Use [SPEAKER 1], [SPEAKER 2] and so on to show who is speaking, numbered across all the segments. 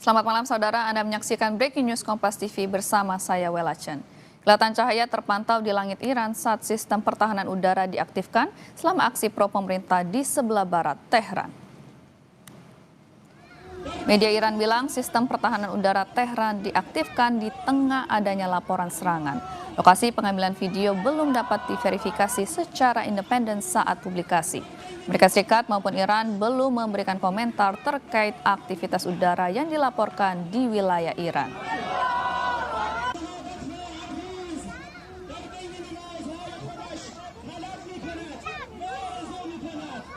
[SPEAKER 1] Selamat malam saudara, Anda menyaksikan Breaking News Kompas TV bersama saya Welachen. Kilatan cahaya terpantau di langit Iran saat sistem pertahanan udara diaktifkan selama aksi pro pemerintah di sebelah barat Tehran. Media Iran bilang sistem pertahanan udara Tehran diaktifkan di tengah adanya laporan serangan. Lokasi pengambilan video belum dapat diverifikasi secara independen saat publikasi. Amerika Serikat maupun Iran belum memberikan komentar terkait aktivitas udara yang dilaporkan di wilayah Iran.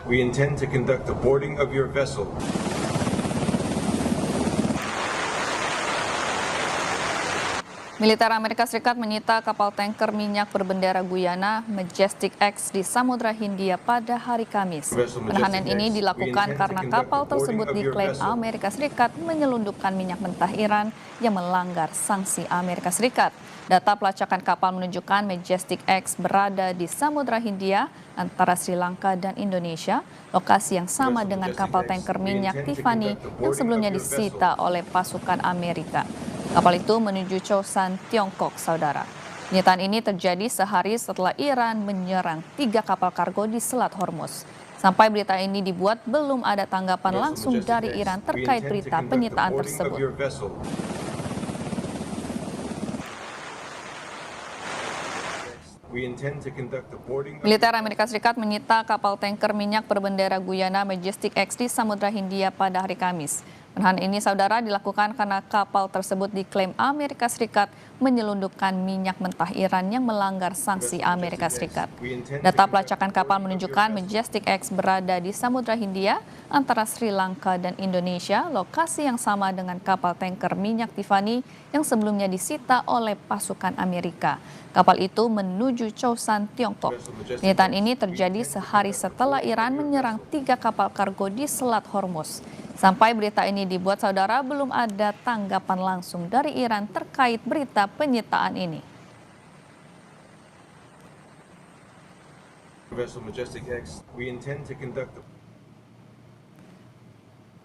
[SPEAKER 2] We intend to conduct the boarding of your vessel.
[SPEAKER 1] Militer Amerika Serikat menyita kapal tanker minyak berbendera Guyana Majestic X di Samudra Hindia pada hari Kamis. Penahanan ini dilakukan karena kapal tersebut diklaim Amerika Serikat menyelundupkan minyak mentah Iran yang melanggar sanksi Amerika Serikat. Data pelacakan kapal menunjukkan Majestic X berada di Samudra Hindia antara Sri Lanka dan Indonesia, lokasi yang sama dengan kapal tanker minyak Tiffany yang sebelumnya disita oleh pasukan Amerika. Kapal itu menuju Chosan, Tiongkok, saudara. Penyitaan ini terjadi sehari setelah Iran menyerang 3 kapal kargo di Selat Hormuz. Sampai berita ini dibuat, belum ada tanggapan langsung dari Iran terkait berita penyitaan tersebut. Militer Amerika Serikat menyita kapal tanker minyak berbendera Guyana Majestic X di Samudra Hindia pada hari Kamis. Penahanan ini, saudara, dilakukan karena kapal tersebut diklaim Amerika Serikat menyelundupkan minyak mentah Iran yang melanggar sanksi Amerika Serikat. Data pelacakan kapal menunjukkan Majestic X berada di Samudra Hindia antara Sri Lanka dan Indonesia, lokasi yang sama dengan kapal tanker minyak Tiffany yang sebelumnya disita oleh pasukan Amerika. Kapal itu menuju Chosan, Tiongkok. Penyitaan ini terjadi sehari setelah Iran menyerang 3 kapal kargo di Selat Hormuz. Sampai berita ini dibuat, saudara, belum ada tanggapan langsung dari Iran terkait berita penyitaan ini.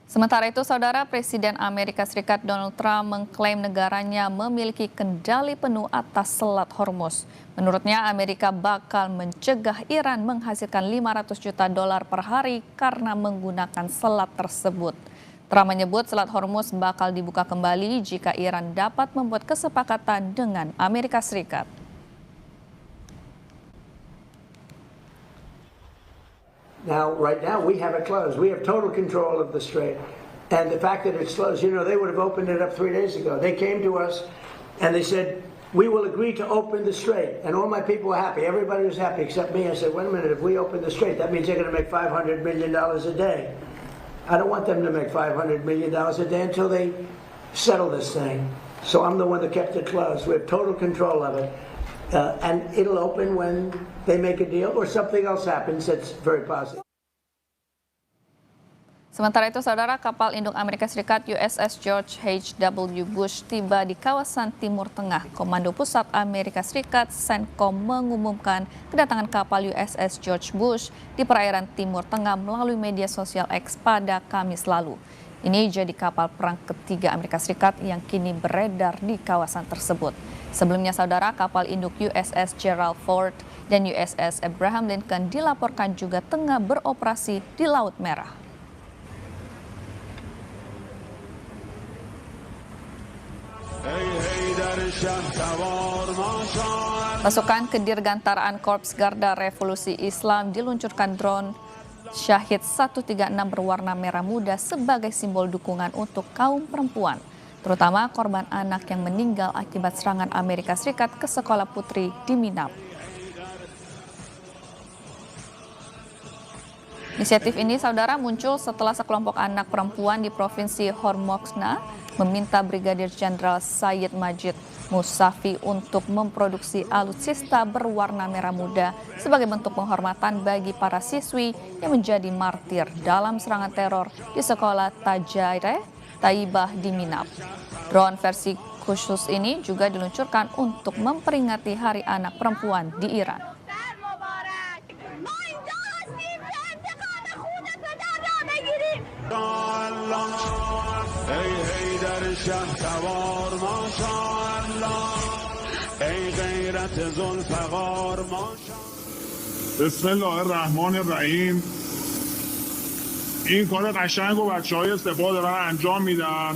[SPEAKER 1] Sementara itu, saudara, Presiden Amerika Serikat Donald Trump mengklaim negaranya memiliki kendali penuh atas Selat Hormuz. Menurutnya, Amerika bakal mencegah Iran menghasilkan $500 juta per hari karena menggunakan selat tersebut. Trump menyebut Selat Hormuz bakal dibuka kembali jika Iran dapat membuat kesepakatan dengan Amerika Serikat.
[SPEAKER 3] Right now, we have it closed. We have total control of the strait. And the fact that it's closed, they would have opened it up 3 days ago. They came to us and they said, we will agree to open the strait. And all my people were happy. Everybody was happy except me. I said, wait a minute, if we open the strait, that means they're going to make $500 million a day. I don't want them to make $500 million a day until they settle this thing. So I'm the one that kept it closed. We have total control of it. And it'll open when they make a deal or something else happens that's very positive.
[SPEAKER 1] Sementara itu, saudara, kapal induk Amerika Serikat USS George H.W. Bush tiba di kawasan Timur Tengah. Komando Pusat Amerika Serikat CENTCOM mengumumkan kedatangan kapal USS George Bush di perairan Timur Tengah melalui media sosial X pada Kamis lalu. Ini jadi kapal perang ketiga Amerika Serikat yang kini beredar di kawasan tersebut. Sebelumnya, saudara, kapal induk USS Gerald Ford dan USS Abraham Lincoln dilaporkan juga tengah beroperasi di Laut Merah. Pasukan Kedirgantaraan Korps Garda Revolusi Islam diluncurkan drone Syahid 136 berwarna merah muda sebagai simbol dukungan untuk kaum perempuan, terutama korban anak yang meninggal akibat serangan Amerika Serikat ke sekolah putri di Minap. Inisiatif ini, saudara, muncul setelah sekelompok anak perempuan di Provinsi Hormozgan meminta Brigadir Jenderal Sayyid Majid Musafi untuk memproduksi alutsista berwarna merah muda sebagai bentuk penghormatan bagi para siswi yang menjadi martir dalam serangan teror di sekolah Tajaireh Taibah di Minap. Drone versi khusus ini juga diluncurkan untuk memperingati Hari Anak Perempuan di Iran.
[SPEAKER 4] شهسوار ماشاءالله ای غیرت ذوالفقار ماشاءالله.
[SPEAKER 5] بسم الله الرحمن الرحیم. این کار قشنگ و بچه‌های سپاه دارن انجام میدن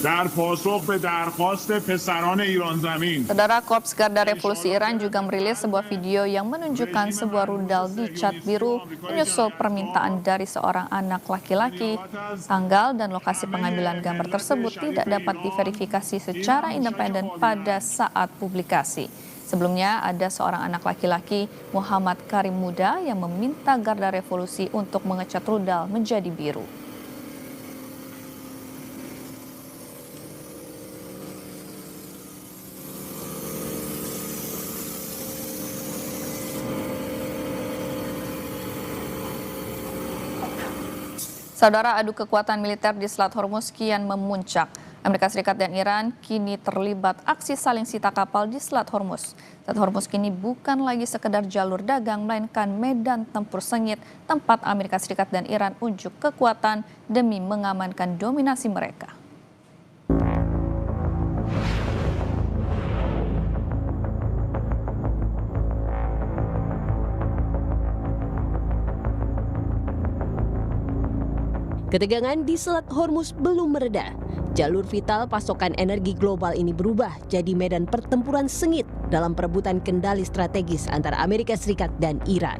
[SPEAKER 5] در پاسخ به درخواست پسران ایران زمین.
[SPEAKER 1] Saudara, Korps Garda Revolusi Iran juga merilis sebuah video yang menunjukkan sebuah rudal dicat biru menyusul permintaan dari seorang anak laki-laki. Tanggal dan lokasi pengambilan gambar tersebut tidak dapat diverifikasi secara independen pada saat publikasi. Sebelumnya ada seorang anak laki-laki, Muhammad Karim Muda, yang meminta Garda Revolusi untuk mengecat rudal menjadi biru. Saudara, adu kekuatan militer di Selat Hormuz kian memuncak. Amerika Serikat dan Iran kini terlibat aksi saling sita kapal di Selat Hormuz. Selat Hormuz kini bukan lagi sekedar jalur dagang, melainkan medan tempur sengit tempat Amerika Serikat dan Iran unjuk kekuatan demi mengamankan dominasi mereka.
[SPEAKER 6] Ketegangan di Selat Hormuz belum mereda. Jalur vital pasokan energi global ini berubah jadi medan pertempuran sengit dalam perebutan kendali strategis antara Amerika Serikat dan Iran.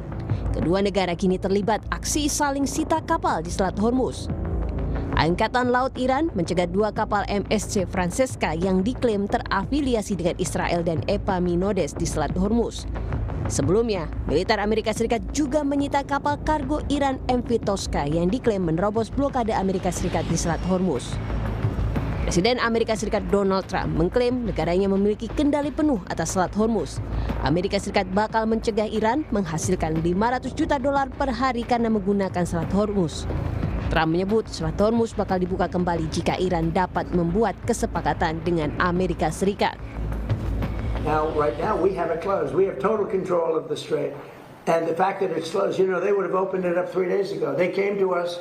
[SPEAKER 6] Kedua negara kini terlibat aksi saling sita kapal di Selat Hormuz. Angkatan Laut Iran mencegat 2 kapal MSC Francesca yang diklaim terafiliasi dengan Israel dan Epaminondas di Selat Hormuz. Sebelumnya, militer Amerika Serikat juga menyita kapal kargo Iran MV Tosca yang diklaim menerobos blokade Amerika Serikat di Selat Hormuz. Presiden Amerika Serikat Donald Trump mengklaim negaranya memiliki kendali penuh atas Selat Hormuz. Amerika Serikat bakal mencegah Iran menghasilkan $500 juta per hari karena menggunakan Selat Hormuz. Trump menyebut Selat Hormuz bakal dibuka kembali jika Iran dapat membuat kesepakatan dengan Amerika Serikat.
[SPEAKER 3] Now, right now, we have it closed. We have total control of the strait. And the fact that it's closed, you know, they would have opened it up 3 days ago. They came to us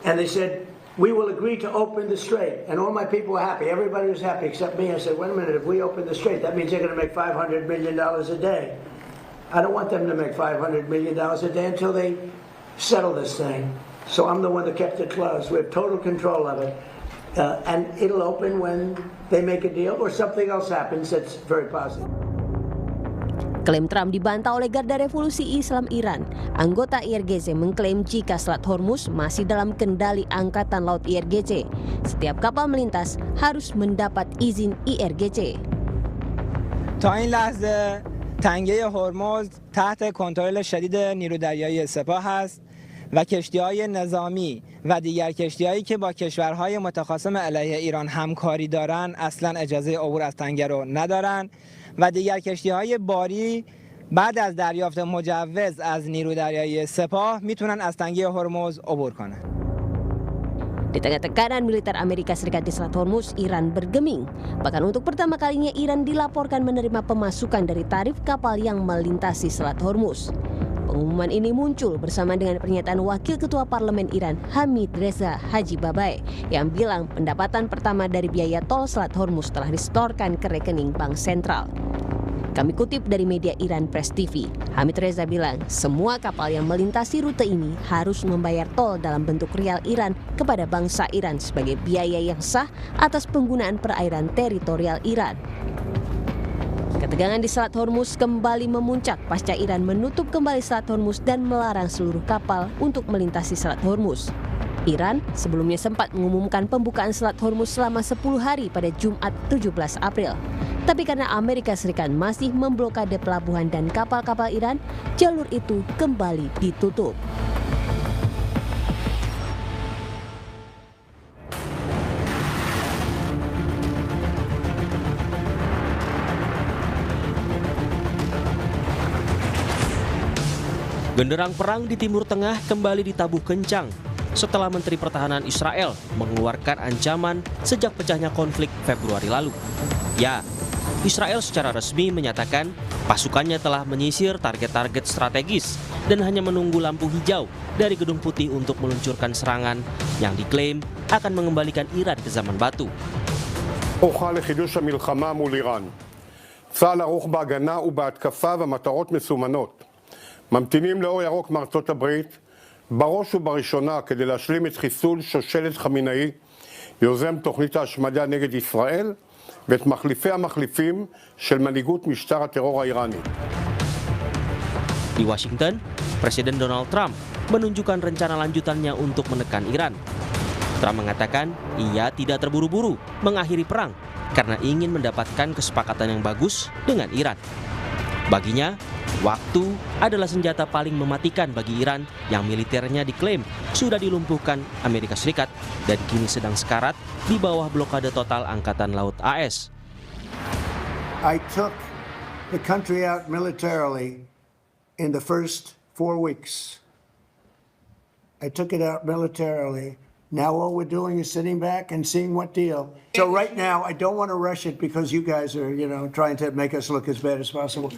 [SPEAKER 3] and they said, we will agree to open the strait. And all my people were happy. Everybody was happy except me. I said, wait a minute, if we open the strait, that means they're going to make $500 million a day. I don't want them to make $500 million a day until they settle this thing. So I'm the one that kept it closed. We have total control of it. And it'll open when they make a deal or something else happens that's very positive.
[SPEAKER 6] Klaim Trump dibantah oleh Garda Revolusi Islam Iran. Anggota IRGC mengklaim jika Selat Hormuz masih dalam kendali Angkatan Laut IRGC. Setiap kapal melintas harus mendapat izin IRGC.
[SPEAKER 7] تا این لحظه تنگه هرمز تحت کنترل شدید نیرو دریایی سپاه است و کشتی‌های نظامی و دیگر کشتی‌هایی که با کشورهای متخاصم علیه ایران همکاری دارند اصلا اجازه عبور از تنگه رو ندارند و دیگر کشتی‌های باری بعد از دریافت مجوز از نیرو دریایی سپاه میتونن از تنگه هرمز عبور کنند.
[SPEAKER 6] Di tengah tekanan militer Amerika Serikat di Selat Hormuz, Iran bergeming. Bahkan untuk pertama kalinya Iran dilaporkan menerima pemasukan dari tarif kapal yang melintasi Selat Hormuz. Pengumuman ini muncul bersama dengan pernyataan Wakil Ketua Parlemen Iran Hamid Reza Haji Babae yang bilang pendapatan pertama dari biaya tol Selat Hormuz telah disetorkan ke rekening Bank Sentral. Kami kutip dari media Iran Press TV, Hamid Reza bilang semua kapal yang melintasi rute ini harus membayar tol dalam bentuk rial Iran kepada bangsa Iran sebagai biaya yang sah atas penggunaan perairan teritorial Iran. Ketegangan di Selat Hormuz kembali memuncak pasca Iran menutup kembali Selat Hormuz dan melarang seluruh kapal untuk melintasi Selat Hormuz. Iran sebelumnya sempat mengumumkan pembukaan Selat Hormuz selama 10 hari pada Jumat 17 April. Tapi karena Amerika Serikat masih memblokade pelabuhan dan kapal-kapal Iran, jalur itu kembali ditutup.
[SPEAKER 8] Genderang perang di Timur Tengah kembali ditabuh kencang setelah Menteri Pertahanan Israel mengeluarkan ancaman sejak pecahnya konflik Februari lalu. Ya, Israel secara resmi menyatakan pasukannya telah menyisir target-target strategis dan hanya menunggu lampu hijau dari Gedung Putih untuk meluncurkan serangan yang diklaim akan mengembalikan Iran ke zaman batu.
[SPEAKER 9] הוכרע לחידוש המלחמה מול איראן. צה"ל ערוך בהגנה ובהתקפה ומטרות מסומנות. ממתינים לאור ירוק מארצות הברית, בראש ובראשונה כדי להשלים את חיסול שושלת חמינאי, יוזם תוכנית ההשמדה נגד ישראל, ואת מחליפי המחליפים של מנהיגות משטר הטרור האיראני.
[SPEAKER 8] Di Washington, Presiden Donald Trump menunjukkan rencana lanjutannya untuk menekan Iran. Trump mengatakan ia tidak terburu-buru mengakhiri perang karena ingin mendapatkan kesepakatan yang bagus dengan Iran. Baginya, waktu adalah senjata paling mematikan bagi Iran yang militernya diklaim sudah dilumpuhkan Amerika Serikat dan kini sedang sekarat di bawah blokade total Angkatan Laut AS.
[SPEAKER 3] I took the country out militarily in the first 4 weeks. I took it out militarily. Now all we're doing is sitting back and seeing what deal. So right now, I don't want to rush it because you guys are, trying to make us look as bad as possible.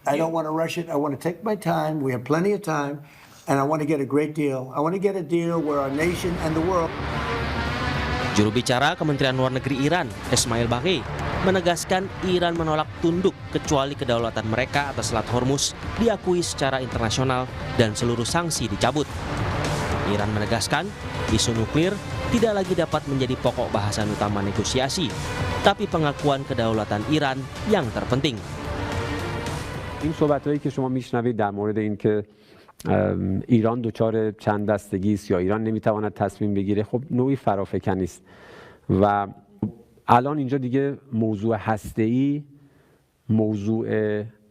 [SPEAKER 3] I don't want to rush it. I want to take my time. We have plenty of time. And I want to get a great deal. I want to get a deal where our nation and the world...
[SPEAKER 8] Juru bicara Kementerian Luar Negeri Iran, Ismail Baghei, menegaskan Iran menolak tunduk kecuali kedaulatan mereka atas Selat Hormuz diakui secara internasional dan seluruh sanksi dicabut. Iran menegaskan isu nuklir tidak lagi dapat menjadi pokok bahasan utama negosiasi, tapi pengakuan kedaulatan Iran yang terpenting.
[SPEAKER 10] این صحبت‌هایی که شما میشنوید در مورد اینکه ایران دچار چند دستگی است یا ایران نمیتواند تصمیم بگیره، خب نوعی فرافکنی است و الان اینجا دیگه موضوع هسته‌ای، موضوع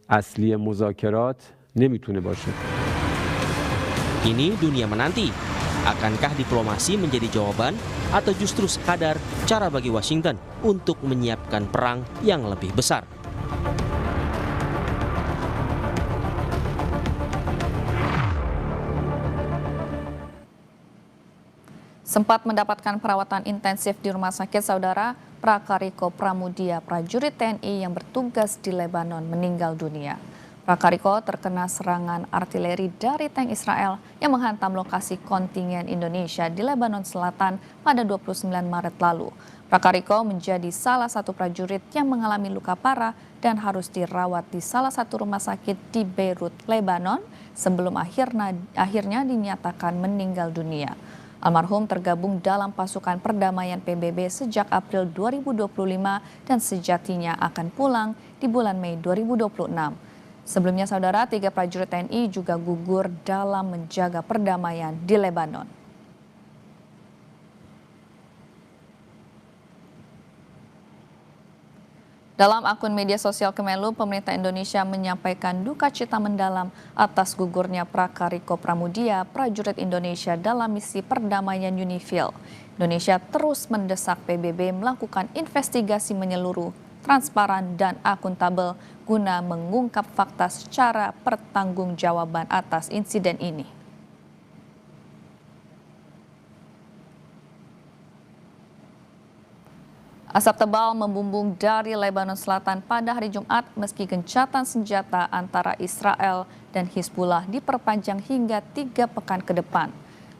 [SPEAKER 10] اصلی مذاکرات نمیتونه باشه.
[SPEAKER 8] Kini dunia menanti, akankah diplomasi menjadi jawaban atau justru sekadar cara bagi Washington untuk menyiapkan perang yang lebih besar?
[SPEAKER 1] Sempat mendapatkan perawatan intensif di rumah sakit, saudara, Prakariko Pramudia, prajurit TNI yang bertugas di Lebanon, meninggal dunia. Prakariko terkena serangan artileri dari tank Israel yang menghantam lokasi kontingen Indonesia di Lebanon Selatan pada 29 Maret lalu. Prakariko menjadi salah satu prajurit yang mengalami luka parah dan harus dirawat di salah satu rumah sakit di Beirut, Lebanon, sebelum akhirnya dinyatakan meninggal dunia. Almarhum tergabung dalam pasukan perdamaian PBB sejak April 2025 dan sejatinya akan pulang di bulan Mei 2026. Sebelumnya, saudara, 3 prajurit TNI juga gugur dalam menjaga perdamaian di Lebanon. Dalam akun media sosial Kemenlu, pemerintah Indonesia menyampaikan duka cita mendalam atas gugurnya Prakariko Pramudia, prajurit Indonesia dalam misi perdamaian UNIFIL. Indonesia terus mendesak PBB melakukan investigasi menyeluruh, transparan, dan akuntabel guna mengungkap fakta secara pertanggungjawaban atas insiden ini. Asap tebal membumbung dari Lebanon Selatan pada hari Jumat meski gencatan senjata antara Israel dan Hizbullah diperpanjang hingga 3 pekan ke depan.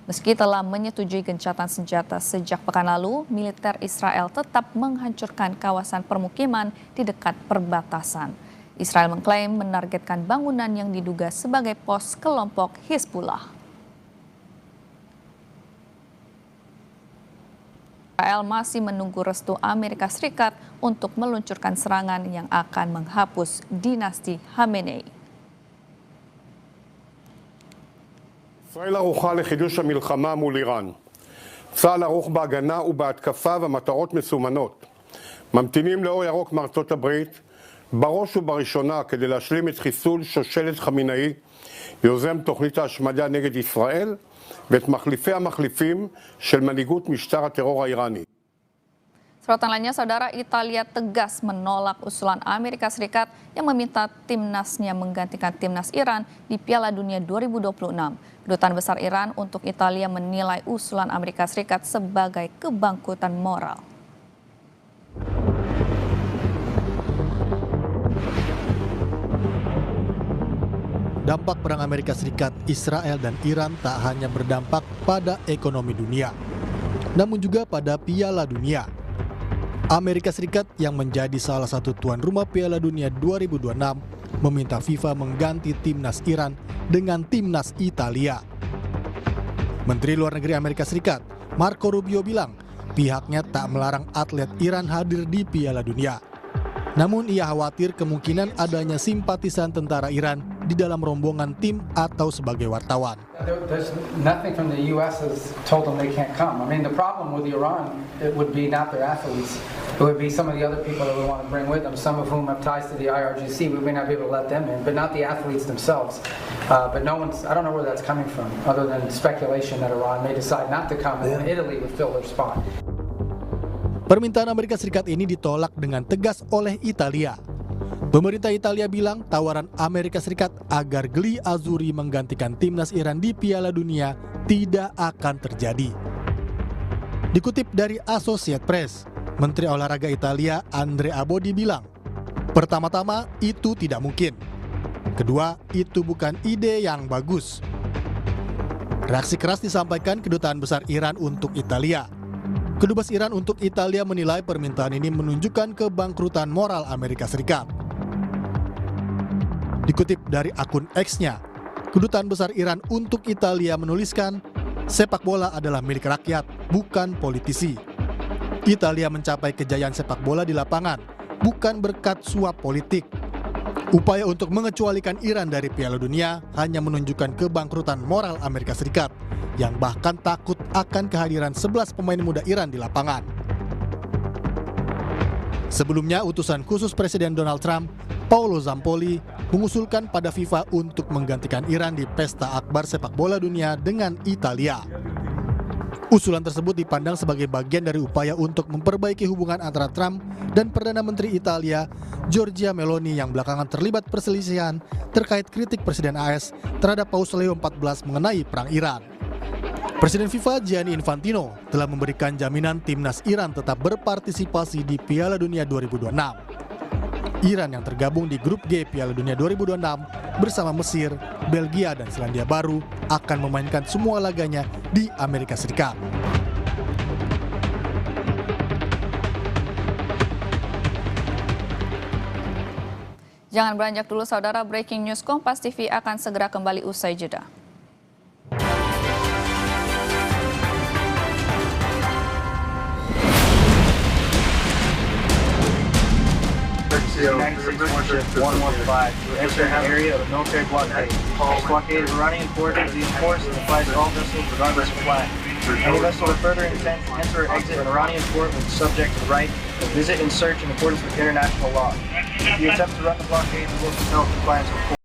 [SPEAKER 1] Meski telah menyetujui gencatan senjata sejak pekan lalu, militer Israel tetap menghancurkan kawasan permukiman di dekat perbatasan. Israel mengklaim menargetkan bangunan yang diduga sebagai pos kelompok Hizbullah. Israel masih menunggu restu Amerika Serikat untuk meluncurkan serangan yang akan menghapus dinasti Khamenei.
[SPEAKER 9] ישראל ערוכה לחידוש המלחמה מול איראן. צה"ל ערוך בהגנה ובהתקפה ומטרות מסומנות. ממתינים לאור ירוק מארצות הברית, בראש ובראשונה כדי להשלים את חיסול שושלת חמינאי, יוזם תוכנית ההשמדה נגד ישראל, ואת מחליפי המחליפים של מנהיגות משטר הטרור האיראני.
[SPEAKER 1] Sorotan lainnya, saudara, Italia tegas menolak usulan Amerika Serikat yang meminta timnasnya menggantikan timnas Iran di Piala Dunia 2026. Kedutaan Besar Iran untuk Italia menilai usulan Amerika Serikat sebagai kebangkutan moral.
[SPEAKER 11] Dampak perang Amerika Serikat, Israel, dan Iran tak hanya berdampak pada ekonomi dunia, namun juga pada Piala Dunia. Amerika Serikat yang menjadi salah satu tuan rumah Piala Dunia 2026 meminta FIFA mengganti timnas Iran dengan timnas Italia. Menteri Luar Negeri Amerika Serikat, Marco Rubio bilang pihaknya tak melarang atlet Iran hadir di Piala Dunia. Namun ia khawatir kemungkinan adanya simpatisan tentara Iran di dalam rombongan tim atau sebagai wartawan.
[SPEAKER 12] There's nothing from the U.S. has told them they can't come. I mean, the problem with Iran, it would be not their athletes. It would be some of the other people that we want to bring with them, some of whom have ties to the IRGC. We may not be able to let them in, but not the athletes themselves. But no one's, I don't know where that's coming from, other than speculation that Iran may decide not to come and Italy would fill their spot.
[SPEAKER 11] Permintaan Amerika Serikat ini ditolak dengan tegas oleh Italia. Pemerintah Italia bilang tawaran Amerika Serikat agar Gli Azzurri menggantikan timnas Iran di Piala Dunia tidak akan terjadi. Dikutip dari Associated Press, Menteri Olahraga Italia Andrea Abodi bilang, pertama-tama itu tidak mungkin. Kedua, itu bukan ide yang bagus. Reaksi keras disampaikan Kedutaan Besar Iran untuk Italia. Kedubes Iran untuk Italia menilai permintaan ini menunjukkan kebangkrutan moral Amerika Serikat. Dikutip dari akun X-nya, Kedutaan Besar Iran untuk Italia menuliskan, sepak bola adalah milik rakyat, bukan politisi. Italia mencapai kejayaan sepak bola di lapangan, bukan berkat suap politik. Upaya untuk mengecualikan Iran dari Piala Dunia hanya menunjukkan kebangkrutan moral Amerika Serikat, yang bahkan takut akan kehadiran 11 pemain muda Iran di lapangan. Sebelumnya, utusan khusus Presiden Donald Trump, Paolo Zampoli, mengusulkan pada FIFA untuk menggantikan Iran di Pesta Akbar Sepak Bola Dunia dengan Italia. Usulan tersebut dipandang sebagai bagian dari upaya untuk memperbaiki hubungan antara Trump dan Perdana Menteri Italia, Giorgia Meloni, yang belakangan terlibat perselisihan terkait kritik Presiden AS terhadap Paus Leo XIV mengenai perang Iran. Presiden FIFA Gianni Infantino telah memberikan jaminan timnas Iran tetap berpartisipasi di Piala Dunia 2026. Iran yang tergabung di grup G Piala Dunia 2026 bersama Mesir, Belgia, dan Selandia Baru akan memainkan semua laganya di Amerika Serikat.
[SPEAKER 1] Jangan beranjak dulu saudara, breaking news Kompas TV akan segera kembali usai jeda.
[SPEAKER 13] Warship 115. We're entering an area of a military blockade. This blockade is running and forwarded to reinforced and applies to all vessels regardless of flag. Any vessel with further intent to enter or exit an Iranian port will be subject to the right to visit and search in accordance with international law. If you attempt to run the blockade, you will compel compliance with court.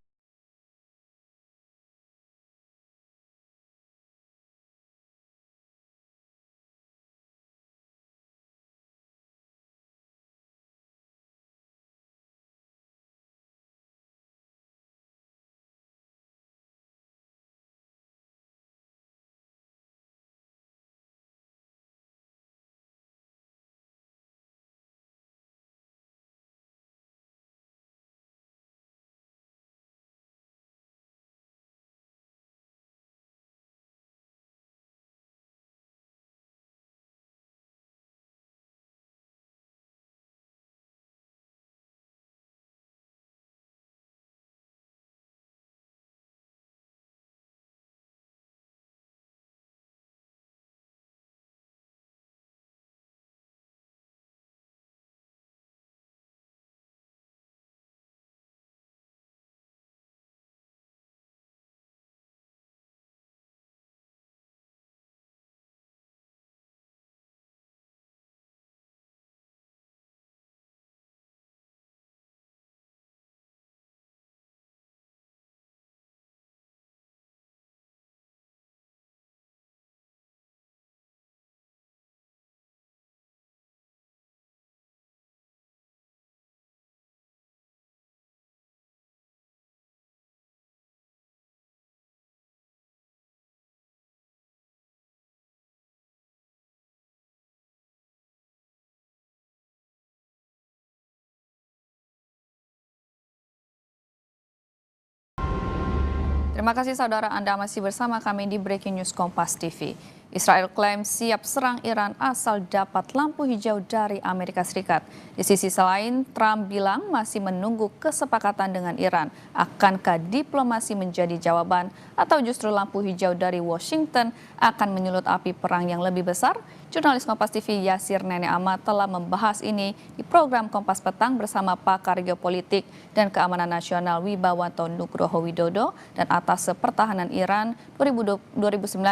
[SPEAKER 1] Terima kasih saudara, Anda masih bersama kami di Breaking News Kompas TV. Israel klaim siap serang Iran asal dapat lampu hijau dari Amerika Serikat. Di sisi lain, Trump bilang masih menunggu kesepakatan dengan Iran. Akankah diplomasi menjadi jawaban atau justru lampu hijau dari Washington akan menyulut api perang yang lebih besar? Jurnalis Kompas TV Yasir Nene Ahmad telah membahas ini di program Kompas Petang bersama pakar geopolitik dan keamanan nasional Wibawanto Nugroho Widodo dan atas pertahanan Iran 2009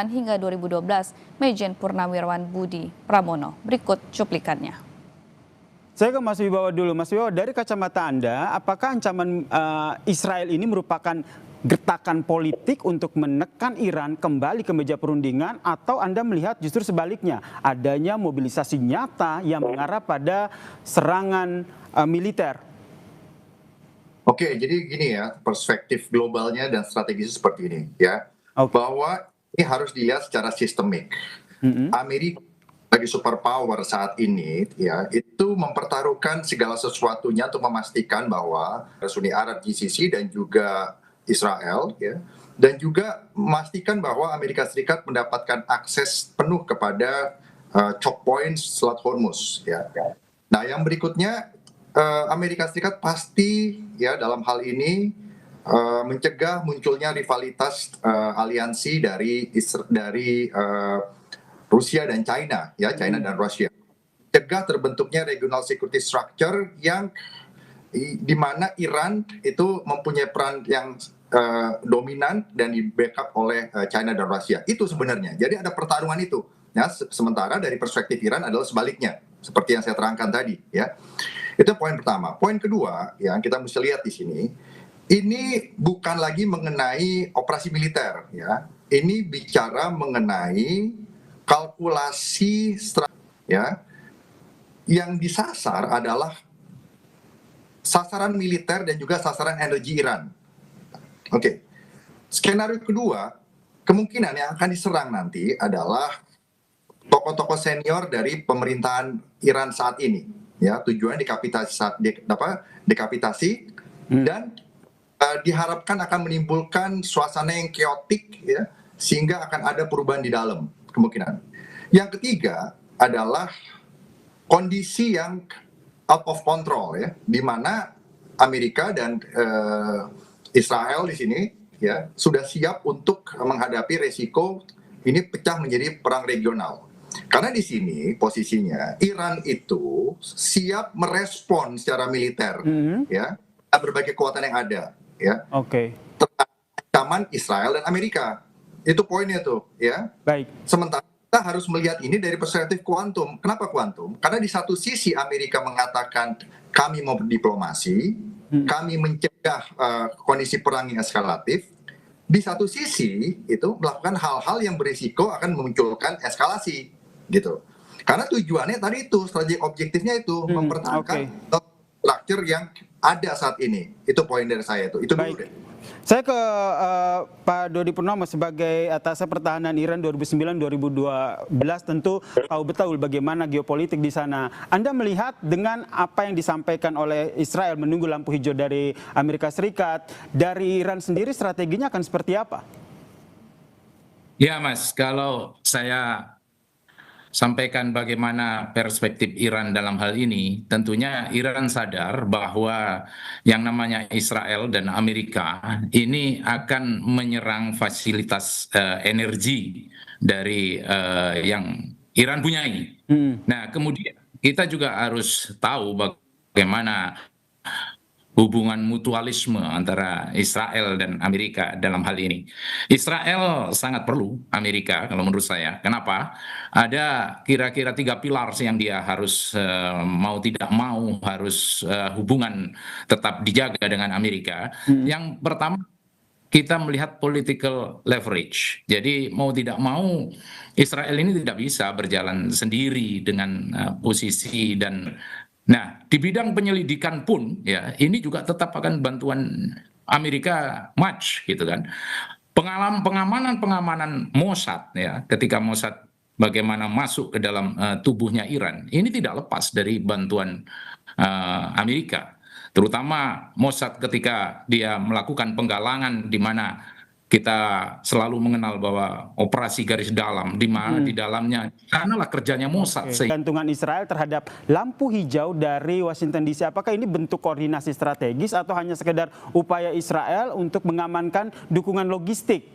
[SPEAKER 1] hingga 2012 Mejen Purnawirawan Budi Pramono. Berikut cuplikannya.
[SPEAKER 14] Saya ke Mas Wibawa dulu. Mas Wibawa, dari kacamata Anda, apakah ancaman Israel ini merupakan gertakan politik untuk menekan Iran kembali ke meja perundingan, atau Anda melihat justru sebaliknya, adanya mobilisasi nyata yang mengarah pada serangan militer?
[SPEAKER 15] Oke, jadi gini ya, perspektif globalnya dan strategisnya seperti ini ya. Bahwa ini harus dilihat secara sistemik. Amerika sebagai superpower saat ini ya, itu mempertaruhkan segala sesuatunya untuk memastikan bahwa Uni Arab GCC dan juga Israel ya, dan juga memastikan bahwa Amerika Serikat mendapatkan akses penuh kepada choke points Selat Hormuz ya. Nah, yang berikutnya Amerika Serikat pasti ya dalam hal ini mencegah munculnya rivalitas aliansi dari Rusia dan China ya, China dan Rusia. Cegah terbentuknya regional security structure yang di mana Iran itu mempunyai peran yang dominan dan di backup oleh China dan Rusia. Itu sebenarnya. Jadi ada pertarungan itu. Ya, sementara dari perspektif Iran adalah sebaliknya, seperti yang saya terangkan tadi. Ya, itu poin pertama. Poin kedua yang kita mesti lihat di sini, ini bukan lagi mengenai operasi militer. Ya, ini bicara mengenai kalkulasi ya, yang disasar adalah sasaran militer dan juga sasaran energi Iran. Oke. Skenario kedua, kemungkinan yang akan diserang nanti adalah tokoh-tokoh senior dari pemerintahan Iran saat ini. Ya, tujuannya dekapitasi dan diharapkan akan menimbulkan suasana yang keotik ya, sehingga akan ada perubahan di dalam kemungkinan. Yang ketiga adalah kondisi yang out of control ya, di mana Amerika dan Israel di sini ya sudah siap untuk menghadapi resiko ini pecah menjadi perang regional. Karena di sini posisinya Iran itu siap merespon secara militer ya berbagai kekuatan yang ada ya.
[SPEAKER 14] Oke.
[SPEAKER 15] Ancaman Israel dan Amerika. Itu poinnya tuh ya.
[SPEAKER 14] Baik.
[SPEAKER 15] Sementara kita harus melihat ini dari perspektif kuantum. Kenapa kuantum? Karena di satu sisi Amerika mengatakan kami mau berdiplomasi, kami mencegah kondisi perang yang eskalatif. Di satu sisi itu melakukan hal-hal yang berisiko akan memunculkan eskalasi gitu. Karena tujuannya tadi itu strategi objektifnya itu mempertahankan struktur yang ada saat ini. Itu poin dari saya itu. Itu dulu deh.
[SPEAKER 14] Saya ke Pak Dodi Purnomo sebagai atas pertahanan Iran 2009-2012 tentu tahu betul bagaimana geopolitik di sana. Anda melihat dengan apa yang disampaikan oleh Israel menunggu lampu hijau dari Amerika Serikat, dari Iran sendiri strateginya akan seperti apa?
[SPEAKER 16] Ya Mas, kalau saya sampaikan bagaimana perspektif Iran dalam hal ini, tentunya Iran sadar bahwa yang namanya Israel dan Amerika ini akan menyerang fasilitas energi dari yang Iran punyai. Nah, kemudian kita juga harus tahu bagaimana hubungan mutualisme antara Israel dan Amerika dalam hal ini. Israel sangat perlu Amerika kalau menurut saya. Kenapa? Ada kira-kira 3 pilar yang dia harus mau tidak mau harus hubungan tetap dijaga dengan Amerika. Yang pertama, kita melihat political leverage. Jadi mau tidak mau Israel ini tidak bisa berjalan sendiri dengan posisi dan di bidang penyelidikan pun ya ini juga tetap akan bantuan Amerika match gitu kan. Pengamanan Mossad ya, ketika Mossad bagaimana masuk ke dalam tubuhnya Iran, ini tidak lepas dari bantuan Amerika. Terutama Mossad ketika dia melakukan penggalangan di mana kita selalu mengenal bahwa operasi garis dalam di mana di dalamnya karena kerjanya Mossad.
[SPEAKER 14] Gantungan Israel terhadap lampu hijau dari Washington DC, apakah ini bentuk koordinasi strategis atau hanya sekedar upaya Israel untuk mengamankan dukungan logistik?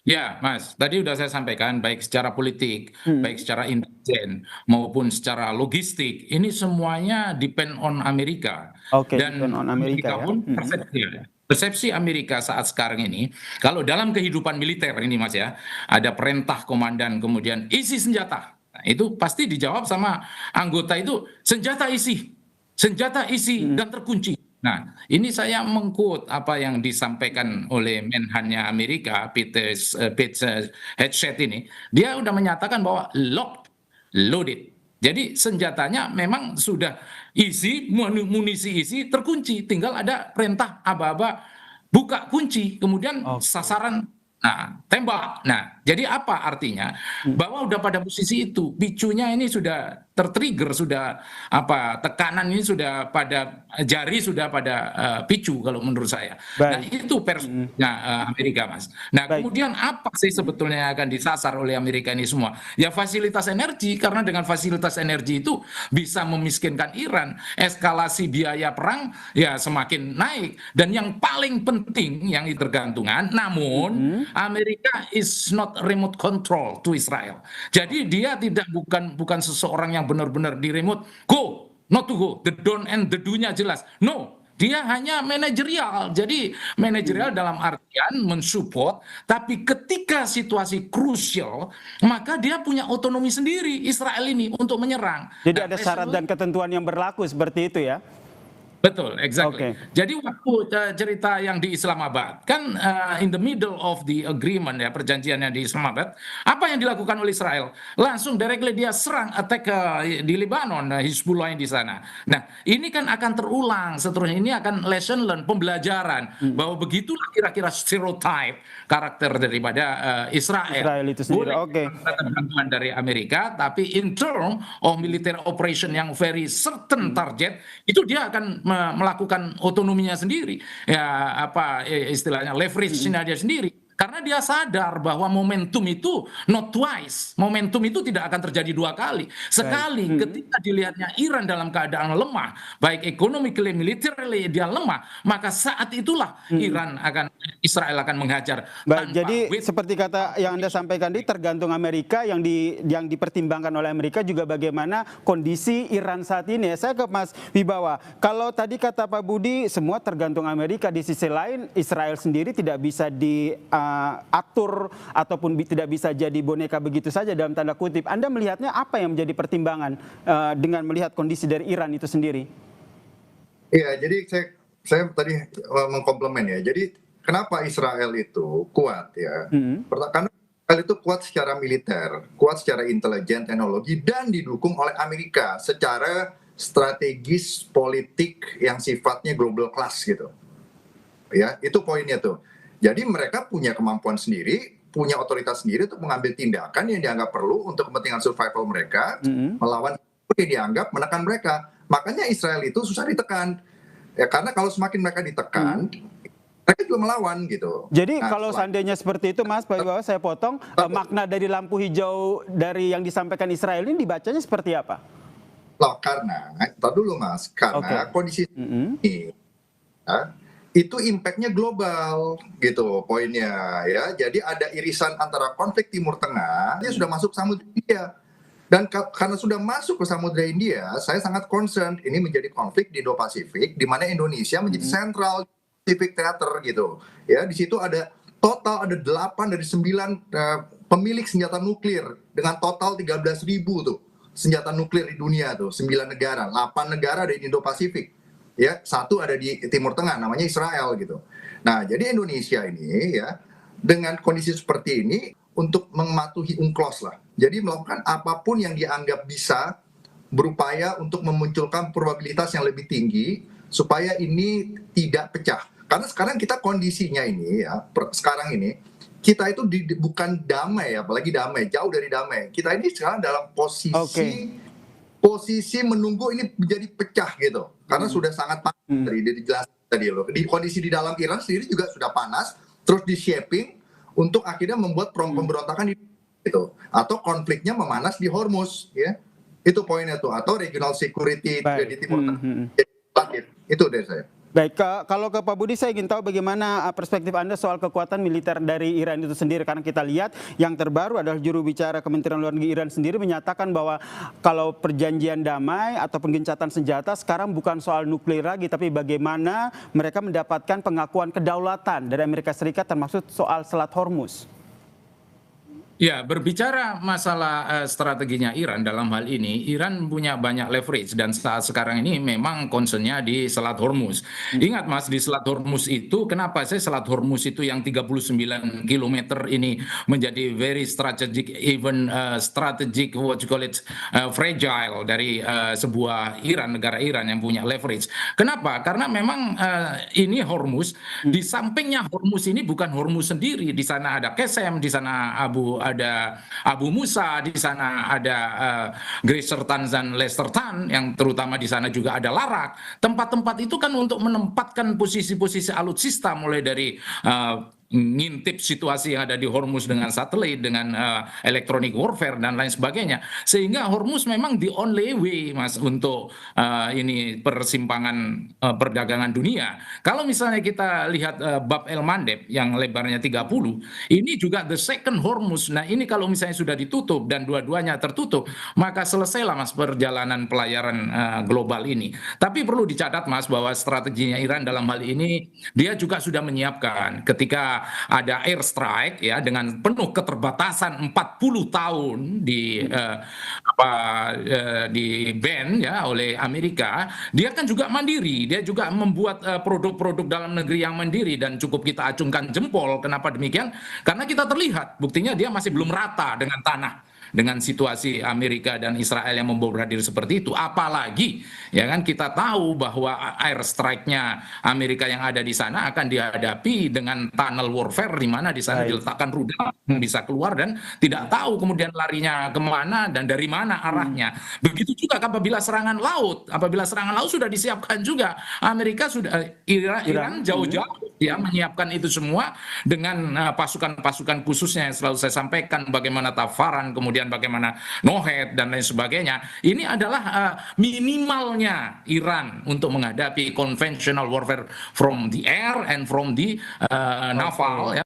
[SPEAKER 16] Ya, Mas, tadi sudah saya sampaikan baik secara politik, baik secara intelijen maupun secara logistik, ini semuanya depend on Amerika. Dan
[SPEAKER 14] depend on Amerika ya.
[SPEAKER 16] pun persepsi Amerika saat sekarang ini, kalau dalam kehidupan militer ini Mas ya, ada perintah komandan kemudian isi senjata. Nah, itu pasti dijawab sama anggota itu, senjata isi dan terkunci. Nah, ini saya mengquote apa yang disampaikan oleh Menhannya Amerika, Pete Hegseth ini. Dia udah menyatakan bahwa locked, loaded. Jadi senjatanya memang sudah isi, munisi isi, terkunci. Tinggal ada perintah aba-aba buka kunci, kemudian sasaran, nah tembak. Nah, jadi apa artinya? Bahwa udah pada posisi itu, picunya ini sudah tertrigger, sudah tekanan ini sudah pada jari, sudah pada picu kalau menurut saya. Nah, itu persnya Amerika, Mas. Nah, kemudian apa sih sebetulnya yang akan disasar oleh Amerika ini semua? Ya fasilitas energi, karena dengan fasilitas energi itu bisa memiskinkan Iran. Eskalasi biaya perang ya semakin naik. Dan yang paling penting yang tergantungan, namun Amerika is not remote control to Israel. Jadi dia bukan seseorang yang benar-benar di remote, go, not to go, the don't and the do-nya jelas. No, dia hanya manajerial. Jadi manajerial dalam artian mensupport, tapi ketika situasi krusial, maka dia punya otonomi sendiri Israel ini untuk menyerang.
[SPEAKER 14] Jadi ada syarat dan ketentuan yang berlaku seperti itu ya?
[SPEAKER 16] Betul, exactly. Jadi waktu cerita yang di Islamabad, kan in the middle of the agreement ya, perjanjiannya di Islamabad, apa yang dilakukan oleh Israel? Langsung directly dia serang, attack di Lebanon, Hizbullah yang di sana. Nah, ini kan akan terulang seterusnya, ini akan lesson learn, pembelajaran, bahwa begitulah kira-kira stereotype karakter daripada Israel
[SPEAKER 14] itu sendiri.
[SPEAKER 16] Bantuan dari Amerika, tapi in term of military operation yang very certain target, itu dia akan melakukan otonominya sendiri, ya istilahnya leverage-nya dia sendiri. Karena dia sadar bahwa momentum itu not twice, momentum itu tidak akan terjadi dua kali. Sekali ketika dilihatnya Iran dalam keadaan lemah, baik economically, militarily dia lemah, maka saat itulah Israel akan menghajar.
[SPEAKER 14] Jadi seperti kata yang Anda sampaikan tadi, tergantung Amerika, yang dipertimbangkan oleh Amerika juga bagaimana kondisi Iran saat ini. Saya ke Mas Wibawa, kalau tadi kata Pak Budi semua tergantung Amerika, di sisi lain Israel sendiri tidak bisa diatur ataupun tidak bisa jadi boneka begitu saja dalam tanda kutip. Anda melihatnya apa yang menjadi pertimbangan dengan melihat kondisi dari Iran itu sendiri?
[SPEAKER 15] Iya, jadi saya tadi mengkomplement ya. Jadi kenapa Israel itu kuat ya? Karena Israel itu kuat secara militer, kuat secara intelijen, teknologi, dan didukung oleh Amerika secara strategis politik yang sifatnya global class gitu. Ya, itu poinnya tuh. Jadi mereka punya kemampuan sendiri, punya otoritas sendiri untuk mengambil tindakan yang dianggap perlu untuk kepentingan survival mereka, melawan yang dianggap menekan mereka. Makanya Israel itu susah ditekan. Ya, karena kalau semakin mereka ditekan, mereka juga melawan gitu.
[SPEAKER 14] Jadi kalau seandainya seperti itu, Mas, Pak Wibawa, saya potong, makna dari lampu hijau dari yang disampaikan Israel ini dibacanya seperti apa?
[SPEAKER 15] Loh, karena, tahu dulu Mas, karena kondisi ini, itu impactnya global gitu poinnya ya. Jadi ada irisan antara konflik Timur Tengah, dia sudah masuk Samudra India. Dan karena sudah masuk ke Samudra India, saya sangat concern ini menjadi konflik di Indo-Pasifik, di mana Indonesia menjadi sentral Pacific Theater gitu. Ya, di situ ada 8 dari 9 pemilik senjata nuklir dengan total 13.000 tuh senjata nuklir di dunia tuh, 9 negara, 8 negara ada di Indo-Pasifik. Ya, 1 ada di Timur Tengah, namanya Israel gitu. Nah, jadi Indonesia ini ya dengan kondisi seperti ini untuk mematuhi UNCLOS lah. Jadi melakukan apapun yang dianggap bisa, berupaya untuk memunculkan probabilitas yang lebih tinggi supaya ini tidak pecah. Karena sekarang kita kondisinya ini ya, sekarang ini kita itu bukan damai, apalagi damai, jauh dari damai. Kita ini sekarang dalam posisi menunggu ini menjadi pecah gitu. Karena sudah sangat panas dari dijelaskan tadi loh. Di kondisi di dalam Iran sendiri juga sudah panas, terus di shaping untuk akhirnya membuat pemberontakan itu, atau konfliknya memanas di Hormuz, ya. Itu poinnya tuh, atau regional security di Timur Tengah. Itu dari saya.
[SPEAKER 14] Baik, kalau ke Pak Budi saya ingin tahu bagaimana perspektif Anda soal kekuatan militer dari Iran itu sendiri, karena kita lihat yang terbaru adalah juru bicara Kementerian Luar Negeri Iran sendiri menyatakan bahwa kalau perjanjian damai ataupun gencatan senjata sekarang bukan soal nuklir lagi, tapi bagaimana mereka mendapatkan pengakuan kedaulatan dari Amerika Serikat termasuk soal Selat Hormuz.
[SPEAKER 16] Ya, berbicara masalah strateginya Iran dalam hal ini, Iran punya banyak leverage dan saat sekarang ini memang concernnya di Selat Hormuz. Ingat Mas, di Selat Hormuz itu, kenapa sih Selat Hormuz itu yang 39 km ini menjadi very strategic, even strategic, what you call it, fragile dari sebuah Iran, negara Iran yang punya leverage. Kenapa? Karena memang ini Hormuz, di sampingnya Hormuz ini bukan Hormuz sendiri, di sana ada Qesem, di sana ada Abu Musa, di sana ada Greisertan dan Lestertan, yang terutama di sana juga ada Larak. Tempat-tempat itu kan untuk menempatkan posisi-posisi alutsista, mulai dari ngintip situasi yang ada di Hormuz dengan satelit, dengan electronic warfare dan lain sebagainya. Sehingga Hormuz memang the only way, Mas, untuk ini persimpangan perdagangan dunia. Kalau misalnya kita lihat Bab el Mandeb yang lebarnya 30, ini juga the second Hormuz. Nah, ini kalau misalnya sudah ditutup dan dua-duanya tertutup, maka selesailah, Mas, perjalanan pelayaran global ini. Tapi perlu dicatat, Mas, bahwa strateginya Iran dalam hal ini, dia juga sudah menyiapkan ketika ada airstrike, ya, dengan penuh keterbatasan 40 tahun di ban, ya, oleh Amerika. Dia kan juga mandiri, dia juga membuat produk-produk dalam negeri yang mandiri, dan cukup kita acungkan jempol. Kenapa demikian? Karena kita terlihat buktinya dia masih belum rata dengan tanah, dengan situasi Amerika dan Israel yang membawa diri seperti itu. Apalagi, ya kan, kita tahu bahwa airstrike-nya Amerika yang ada di sana akan dihadapi dengan tunnel warfare, di mana di sana diletakkan rudal yang bisa keluar dan tidak tahu kemudian larinya kemana dan dari mana arahnya. Begitu juga apabila serangan laut, sudah disiapkan juga. Amerika sudah, Iran jauh-jauh ya menyiapkan itu semua dengan pasukan-pasukan khususnya yang selalu saya sampaikan, bagaimana Tafaran, kemudian bagaimana Nohed dan lain sebagainya. Ini adalah minimalnya Iran untuk menghadapi conventional warfare from the air and from the naval. Ya.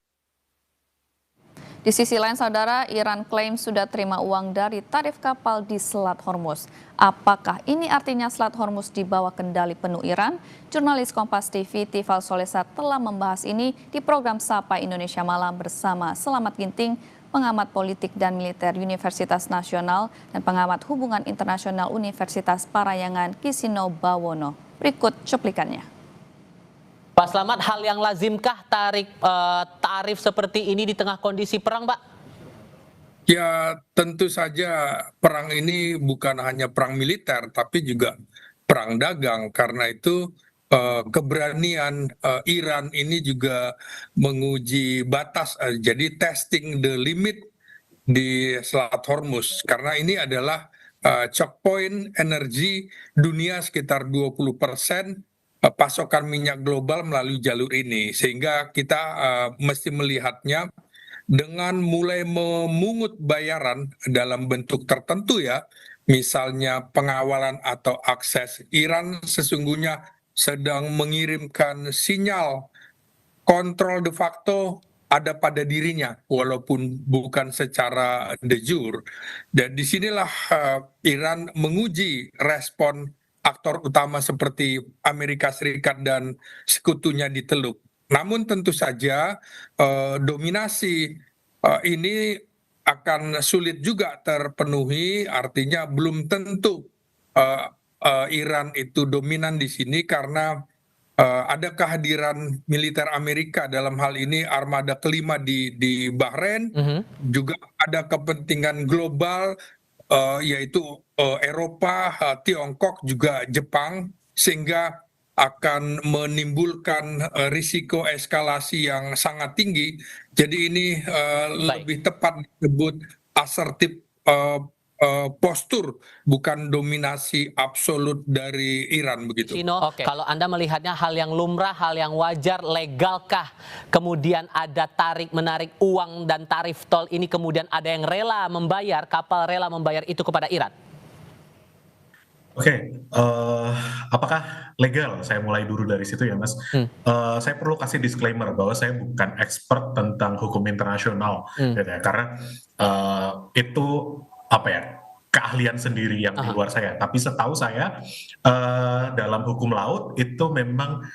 [SPEAKER 1] Di sisi lain, saudara, Iran klaim sudah terima uang dari tarif kapal di Selat Hormuz. Apakah ini artinya Selat Hormuz di bawah kendali penuh Iran? Jurnalis Kompas TV Tifal Solesat telah membahas ini di program Sapa Indonesia Malam bersama Selamat Ginting, pengamat politik dan militer Universitas Nasional, dan pengamat hubungan internasional Universitas Parayangan Kisino Bawono. Berikut cuplikannya.
[SPEAKER 17] Pak Slamet, hal yang lazimkah tarif seperti ini di tengah kondisi perang, Pak?
[SPEAKER 18] Ya, tentu saja perang ini bukan hanya perang militer, tapi juga perang dagang. Karena itu keberanian Iran ini juga menguji batas, jadi testing the limit di Selat Hormuz. Karena ini adalah choke point energi dunia, sekitar 20% pasokan minyak global melalui jalur ini, sehingga kita mesti melihatnya dengan mulai memungut bayaran dalam bentuk tertentu, ya, misalnya pengawalan atau akses. Iran sesungguhnya sedang mengirimkan sinyal kontrol de facto ada pada dirinya, walaupun bukan secara de jure. Dan disinilah Iran menguji respon aktor utama seperti Amerika Serikat dan sekutunya di Teluk. Namun tentu saja dominasi ini akan sulit juga terpenuhi, artinya belum tentu Iran itu dominan di sini karena ada kehadiran militer Amerika, dalam hal ini armada kelima di Bahrain, juga ada kepentingan global yaitu Eropa, Tiongkok, juga Jepang, sehingga akan menimbulkan risiko eskalasi yang sangat tinggi. Jadi ini lebih tepat disebut assertive postur, bukan dominasi absolut dari Iran begitu.
[SPEAKER 17] Cino, kalau Anda melihatnya hal yang lumrah, hal yang wajar, legalkah kemudian ada tarik-menarik uang dan tarif tol ini, kemudian ada yang rela membayar, kapal rela membayar itu kepada Iran?
[SPEAKER 19] Apakah legal? Saya mulai dulu dari situ ya, Mas. Saya perlu kasih disclaimer bahwa saya bukan expert tentang hukum internasional, gitu ya, karena itu keahlian sendiri yang di luar saya. Tapi setahu saya dalam hukum laut itu memang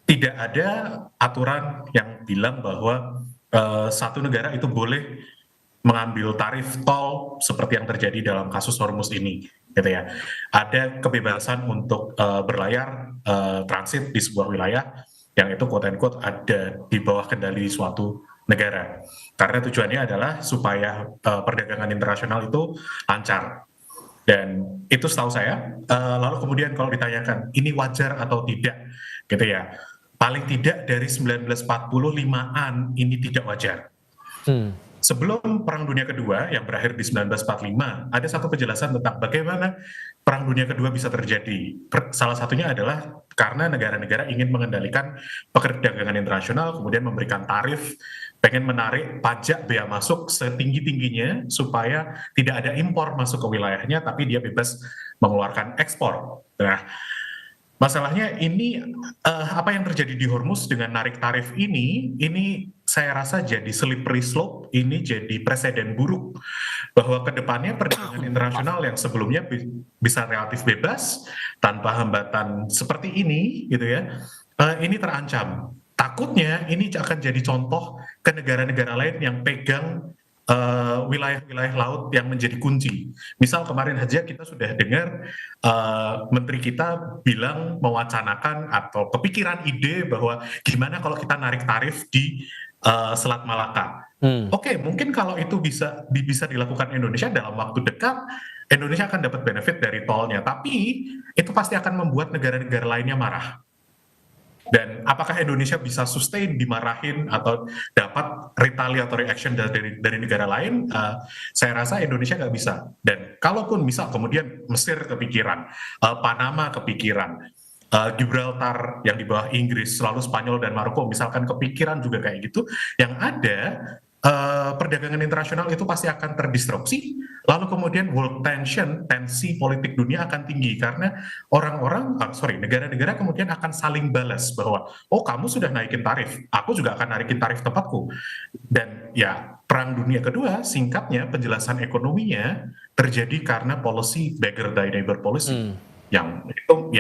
[SPEAKER 19] tidak ada aturan yang bilang bahwa satu negara itu boleh mengambil tarif tol seperti yang terjadi dalam kasus Hormuz ini, gitu ya. Ada kebebasan untuk berlayar transit di sebuah wilayah yang itu quote unquote ada di bawah kendali suatu negara. Karena tujuannya adalah supaya perdagangan internasional itu lancar. Dan itu setahu saya. Lalu kemudian kalau ditanyakan ini wajar atau tidak, gitu ya. Paling tidak dari 1945-an ini tidak wajar. Sebelum Perang Dunia Kedua yang berakhir di 1945, ada satu penjelasan tentang bagaimana Perang Dunia Kedua bisa terjadi. Salah satunya adalah karena negara-negara ingin mengendalikan perdagangan internasional, kemudian memberikan tarif, pengen menarik pajak bea masuk setinggi-tingginya supaya tidak ada impor masuk ke wilayahnya, tapi dia bebas mengeluarkan ekspor. Nah, masalahnya ini apa yang terjadi di Hormuz dengan narik tarif ini saya rasa jadi slippery slope, ini jadi presiden buruk bahwa kedepannya perdagangan internasional yang sebelumnya bisa relatif bebas tanpa hambatan seperti ini, gitu ya, ini terancam. Takutnya ini akan jadi contoh ke negara-negara lain yang pegang wilayah-wilayah laut yang menjadi kunci. Misal kemarin saja kita sudah dengar menteri kita bilang mewacanakan atau kepikiran ide bahwa gimana kalau kita narik tarif di Selat Malaka. Oke, mungkin kalau itu bisa dilakukan Indonesia dalam waktu dekat, Indonesia akan dapat benefit dari tolnya. Tapi itu pasti akan membuat negara-negara lainnya marah. Dan apakah Indonesia bisa sustain dimarahin atau dapat retaliatory action dari negara lain? Saya rasa Indonesia nggak bisa. Dan kalaupun misal kemudian Mesir kepikiran, Panama kepikiran, Gibraltar yang di bawah Inggris, lalu Spanyol dan Maroko misalkan kepikiran juga kayak gitu, yang ada perdagangan internasional itu pasti akan terdisrupsi, lalu kemudian world tensi politik dunia akan tinggi karena negara-negara kemudian akan saling balas bahwa kamu sudah naikin tarif, aku juga akan naikin tarif tempatku. Dan ya, Perang Dunia Kedua singkatnya penjelasan ekonominya terjadi karena policy beggar thy neighbor policy, yang itu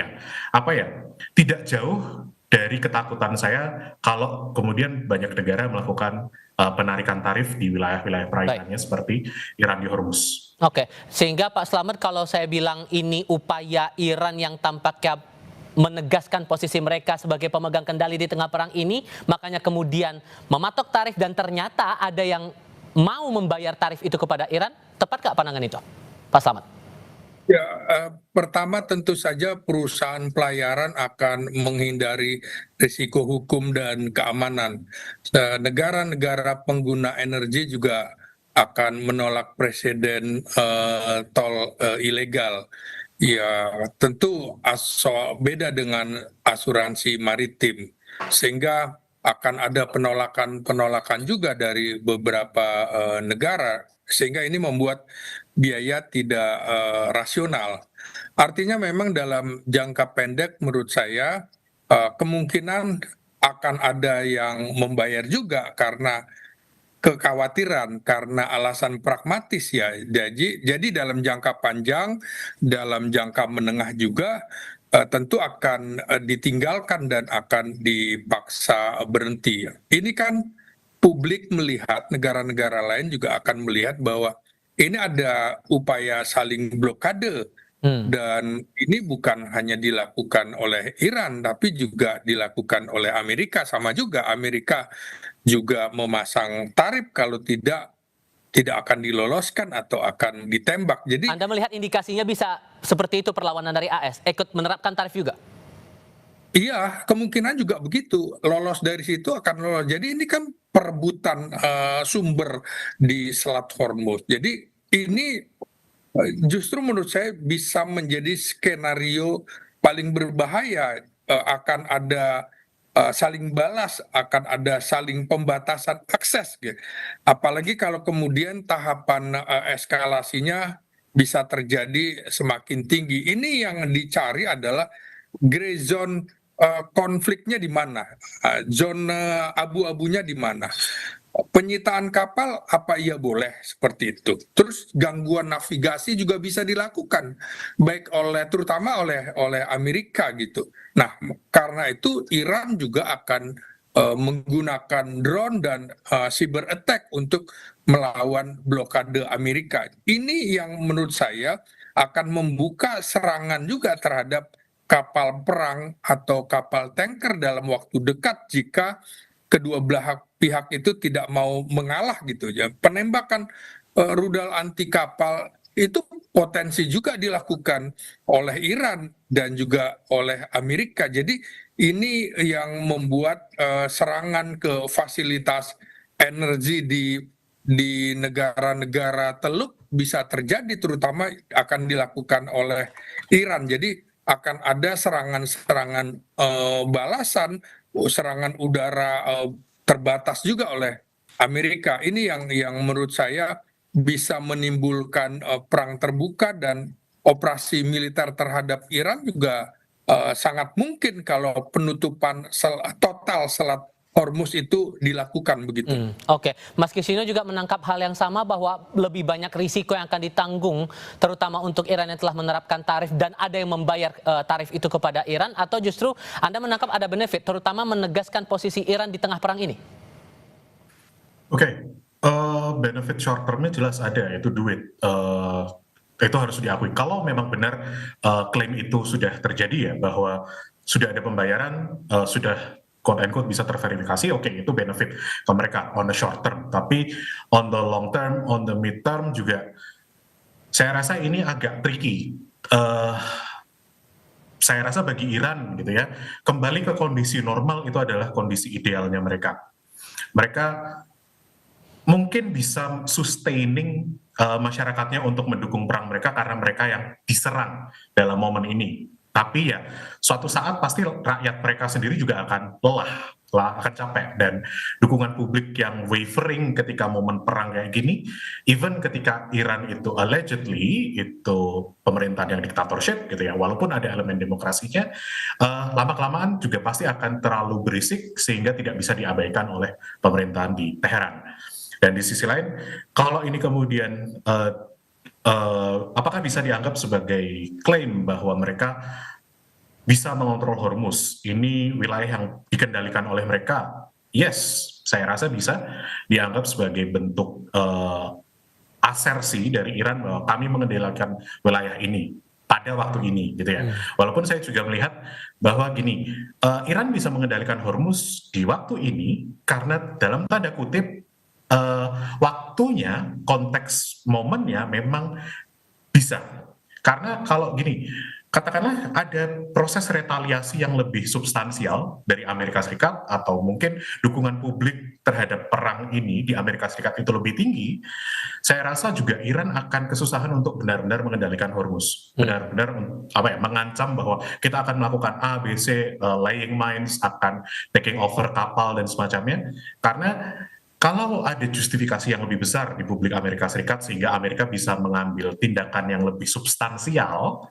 [SPEAKER 19] tidak jauh dari ketakutan saya kalau kemudian banyak negara melakukan penarikan tarif di wilayah-wilayah perairannya seperti Iran di Hormuz.
[SPEAKER 17] Oke, sehingga Pak Slamet, kalau saya bilang ini upaya Iran yang tampaknya menegaskan posisi mereka sebagai pemegang kendali di tengah perang ini, makanya kemudian mematok tarif dan ternyata ada yang mau membayar tarif itu kepada Iran, tepat nggak pandangan itu, Pak Slamet?
[SPEAKER 18] Ya, pertama tentu saja perusahaan pelayaran akan menghindari risiko hukum dan keamanan. Negara-negara pengguna energi juga akan menolak presiden tol ilegal. Ya, tentu beda dengan asuransi maritim, sehingga akan ada penolakan juga dari beberapa negara, sehingga ini membuat biaya tidak rasional. Artinya memang dalam jangka pendek menurut saya kemungkinan akan ada yang membayar juga karena kekhawatiran, karena alasan pragmatis ya. Jadi dalam jangka panjang, dalam jangka menengah juga tentu akan ditinggalkan dan akan dipaksa berhenti. Ini kan publik melihat, negara-negara lain juga akan melihat bahwa ini ada upaya saling blokade, dan ini bukan hanya dilakukan oleh Iran, tapi juga dilakukan oleh Amerika. Sama juga Amerika juga memasang tarif, kalau tidak akan diloloskan atau akan ditembak. Jadi
[SPEAKER 17] Anda melihat indikasinya bisa seperti itu perlawanan dari AS, ikut menerapkan tarif juga?
[SPEAKER 18] Iya, kemungkinan juga begitu. Lolos dari situ akan lolos. Jadi ini kan perebutan sumber di Selat Hormuz. Jadi ini justru menurut saya bisa menjadi skenario paling berbahaya. Akan ada saling balas, akan ada saling pembatasan akses gitu. Apalagi kalau kemudian tahapan eskalasinya bisa terjadi semakin tinggi. Ini yang dicari adalah gray zone konfliknya di mana, zona abu-abunya di mana. Penyitaan kapal apa iya boleh seperti itu. Terus gangguan navigasi juga bisa dilakukan baik terutama oleh Amerika gitu. Nah, karena itu Iran juga akan menggunakan drone dan cyber attack untuk melawan blokade Amerika. Ini yang menurut saya akan membuka serangan juga terhadap kapal perang atau kapal tanker dalam waktu dekat jika kedua belah pihak itu tidak mau mengalah gitu ya. Penembakan rudal anti kapal itu potensi juga dilakukan oleh Iran dan juga oleh Amerika. Jadi ini yang membuat serangan ke fasilitas energi di negara-negara Teluk bisa terjadi, terutama akan dilakukan oleh Iran. Jadi akan ada serangan-serangan balasan, serangan udara terbatas juga oleh Amerika. Ini yang menurut saya bisa menimbulkan perang terbuka, dan operasi militer terhadap Iran juga sangat mungkin kalau penutupan total Selat Hormuz itu dilakukan begitu.
[SPEAKER 17] Oke, Mas Kisino juga menangkap hal yang sama, bahwa lebih banyak risiko yang akan ditanggung terutama untuk Iran yang telah menerapkan tarif dan ada yang membayar tarif itu kepada Iran, atau justru Anda menangkap ada benefit terutama menegaskan posisi Iran di tengah perang ini?
[SPEAKER 19] Benefit short termnya jelas ada, yaitu duit. Itu harus diakui. Kalau memang benar klaim itu sudah terjadi ya, bahwa sudah ada pembayaran, sudah quote-unquote bisa terverifikasi, itu benefit ke mereka on the short term. Tapi on the long term, on the mid term juga, saya rasa ini agak tricky. Saya rasa bagi Iran gitu ya, kembali ke kondisi normal itu adalah kondisi idealnya mereka. Mereka mungkin bisa sustaining masyarakatnya untuk mendukung perang mereka karena mereka yang diserang dalam momen ini. Tapi ya suatu saat pasti rakyat mereka sendiri juga akan lelah, akan capek, dan dukungan publik yang wavering ketika momen perang kayak gini, even ketika Iran itu allegedly itu pemerintahan yang diktatorship gitu ya, walaupun ada elemen demokrasinya, lama-kelamaan juga pasti akan terlalu berisik sehingga tidak bisa diabaikan oleh pemerintahan di Teheran. Dan di sisi lain, kalau ini kemudian apakah bisa dianggap sebagai klaim bahwa mereka bisa mengontrol Hormuz, ini wilayah yang dikendalikan oleh mereka? Yes, saya rasa bisa dianggap sebagai bentuk asersi dari Iran bahwa kami mengendalikan wilayah ini pada waktu ini gitu ya. Walaupun saya juga melihat bahwa gini, Iran bisa mengendalikan Hormuz di waktu ini karena dalam tanda kutip waktunya, konteks momennya memang bisa. Karena kalau gini, katakanlah ada proses retaliasi yang lebih substansial dari Amerika Serikat, atau mungkin dukungan publik terhadap perang ini di Amerika Serikat itu lebih tinggi, saya rasa juga Iran akan kesusahan untuk benar-benar mengendalikan Hormuz. Benar-benar mengancam bahwa kita akan melakukan A, B, C, laying mines, akan taking over kapal dan semacamnya. Karena kalau ada justifikasi yang lebih besar di publik Amerika Serikat sehingga Amerika bisa mengambil tindakan yang lebih substansial,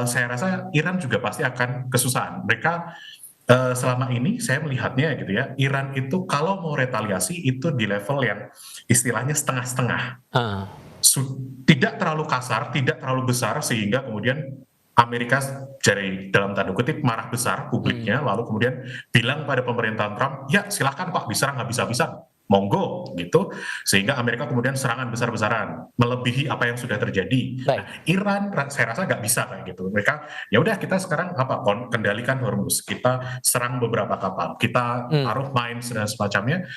[SPEAKER 19] saya rasa Iran juga pasti akan kesusahan. Mereka selama ini saya melihatnya gitu ya, Iran itu kalau mau retaliasi itu di level yang istilahnya setengah-setengah. Tidak terlalu kasar, tidak terlalu besar sehingga kemudian Amerika dari dalam tanda kutip marah besar publiknya, lalu kemudian bilang pada pemerintahan Trump, ya silahkan Pak diserang habis-habisan, monggo gitu, sehingga Amerika kemudian serangan besar-besaran melebihi apa yang sudah terjadi. Nah, Iran saya rasa nggak bisa kayak gitu. Mereka ya udah kita sekarang kendalikan Hormuz, kita serang beberapa kapal, kita taruh mines dan semacamnya.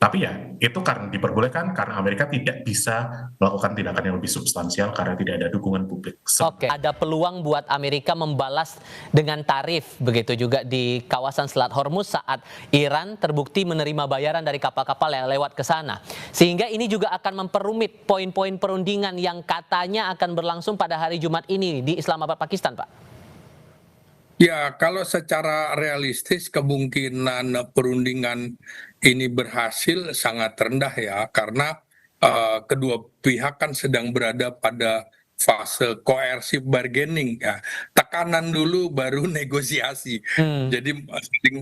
[SPEAKER 19] Tapi ya itu karena diperbolehkan karena Amerika tidak bisa melakukan tindakan yang lebih substansial karena tidak ada dukungan publik.
[SPEAKER 17] Oke, ada peluang buat Amerika membalas dengan tarif begitu juga di kawasan Selat Hormuz saat Iran terbukti menerima bayaran dari kapal-kapal yang lewat ke sana. Sehingga ini juga akan memperumit poin-poin perundingan yang katanya akan berlangsung pada hari Jumat ini di Islamabad, Pakistan, Pak.
[SPEAKER 18] Ya, kalau secara realistis kemungkinan perundingan ini berhasil sangat rendah ya, karena kedua pihak kan sedang berada pada fase coercive bargaining ya. Tekanan dulu baru negosiasi. Jadi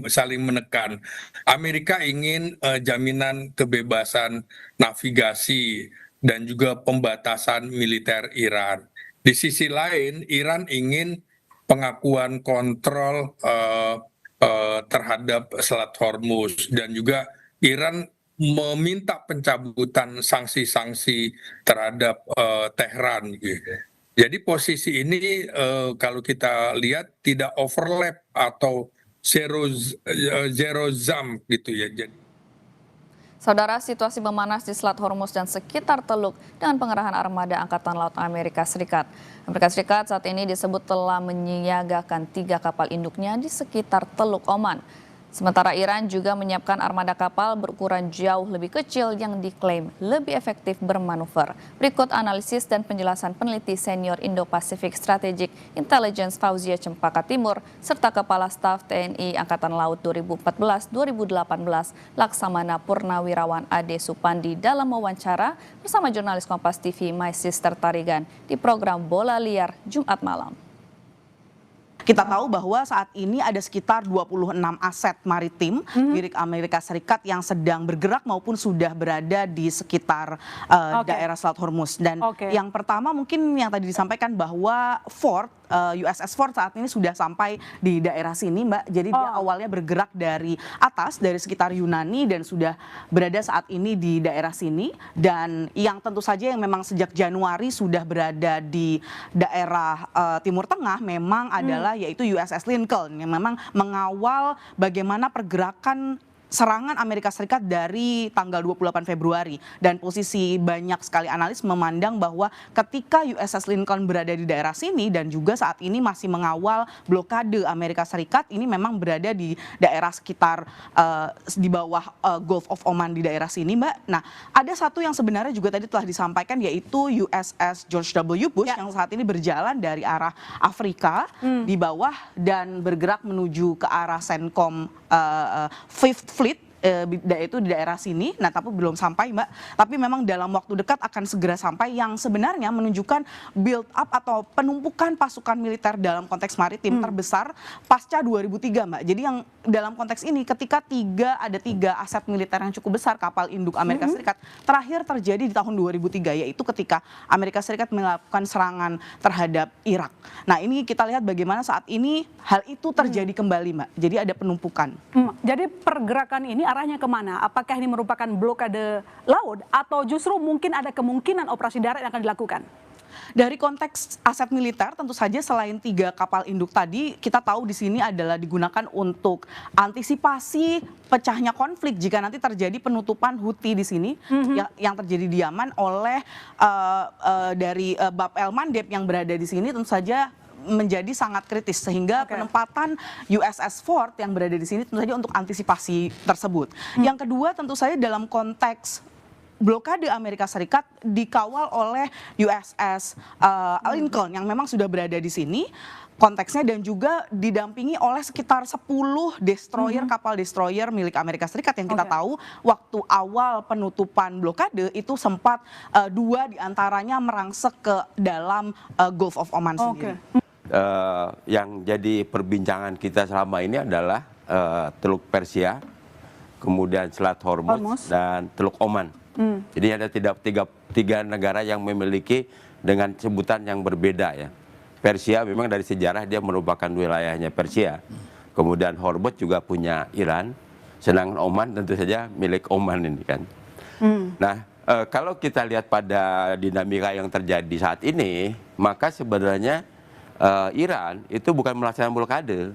[SPEAKER 18] saling menekan. Amerika ingin jaminan kebebasan navigasi dan juga pembatasan militer Iran. Di sisi lain, Iran ingin pengakuan kontrol terhadap Selat Hormuz dan juga Iran meminta pencabutan sanksi-sanksi terhadap Tehran. Jadi posisi ini kalau kita lihat tidak overlap atau zero sum gitu ya.
[SPEAKER 1] Saudara, situasi memanas di Selat Hormuz dan sekitar Teluk dengan pengerahan armada Angkatan Laut Amerika Serikat. Amerika Serikat saat ini disebut telah menyiagakan 3 kapal induknya di sekitar Teluk Oman. Sementara Iran juga menyiapkan armada kapal berukuran jauh lebih kecil yang diklaim lebih efektif bermanuver. Berikut analisis dan penjelasan peneliti senior Indo-Pacific Strategic Intelligence Fauzia Cempaka Timur serta Kepala Staf TNI Angkatan Laut 2014-2018 Laksamana Purnawirawan Ade Supandi dalam wawancara bersama jurnalis Kompas TV My Sister Tarigan di program Bola Liar Jumat malam.
[SPEAKER 20] Kita tahu bahwa saat ini ada sekitar 26 aset maritim milik Amerika Serikat yang sedang bergerak maupun sudah berada di sekitar daerah Selat Hormuz. Dan yang pertama mungkin yang tadi disampaikan bahwa USS Ford saat ini sudah sampai di daerah sini, Mbak. Jadi dia awalnya bergerak dari atas, dari sekitar Yunani dan sudah berada saat ini di daerah sini. Dan yang tentu saja yang memang sejak Januari sudah berada di daerah Timur Tengah memang adalah yaitu USS Lincoln yang memang mengawal bagaimana pergerakan serangan Amerika Serikat dari tanggal 28 Februari. Dan posisi banyak sekali analis memandang bahwa ketika USS Lincoln berada di daerah sini dan juga saat ini masih mengawal blokade Amerika Serikat, ini memang berada di daerah sekitar di bawah Gulf of Oman di daerah sini, Mbak. Nah, ada satu yang sebenarnya juga tadi telah disampaikan yaitu USS George W. Bush yang saat ini berjalan dari arah Afrika di bawah dan bergerak menuju ke arah CENTCOM Fifth Fleet itu di daerah sini. Nah, tapi belum sampai, Mbak. Tapi memang dalam waktu dekat akan segera sampai, yang sebenarnya menunjukkan build up atau penumpukan pasukan militer dalam konteks maritim terbesar pasca 2003, Mbak. Jadi yang dalam konteks ini ketika ada tiga aset militer yang cukup besar kapal induk Amerika Serikat terakhir terjadi di tahun 2003, yaitu ketika Amerika Serikat melakukan serangan terhadap Irak. Nah, ini kita lihat bagaimana saat ini hal itu terjadi kembali, Mbak. Jadi ada penumpukan.
[SPEAKER 21] Jadi pergerakan ini arahnya kemana? Apakah ini merupakan blokade laut atau justru mungkin ada kemungkinan operasi darat yang akan dilakukan?
[SPEAKER 20] Dari konteks aset militer tentu saja selain 3 kapal induk tadi, kita tahu di sini adalah digunakan untuk antisipasi pecahnya konflik jika nanti terjadi penutupan Houthi di sini yang terjadi di Yaman oleh dari Bab El Mandeb yang berada di sini tentu saja menjadi sangat kritis sehingga penempatan USS Ford yang berada di sini tentu saja untuk antisipasi tersebut. Yang kedua tentu saja dalam konteks blokade Amerika Serikat dikawal oleh USS Lincoln yang memang sudah berada di sini konteksnya dan juga didampingi oleh sekitar 10 destroyer kapal destroyer milik Amerika Serikat yang kita tahu waktu awal penutupan blokade itu sempat 2 diantaranya merangsek ke dalam Gulf of Oman sendiri.
[SPEAKER 22] Yang jadi perbincangan kita selama ini adalah Teluk Persia, kemudian Selat Hormuz dan Teluk Oman. Jadi ada tiga negara yang memiliki dengan sebutan yang berbeda ya. Persia memang dari sejarah dia merupakan wilayahnya Persia. Kemudian Hormuz juga punya Iran, sedangkan Oman tentu saja milik Oman ini kan. Nah, kalau kita lihat pada dinamika yang terjadi saat ini, maka sebenarnya Iran itu bukan melaksanakan blokade,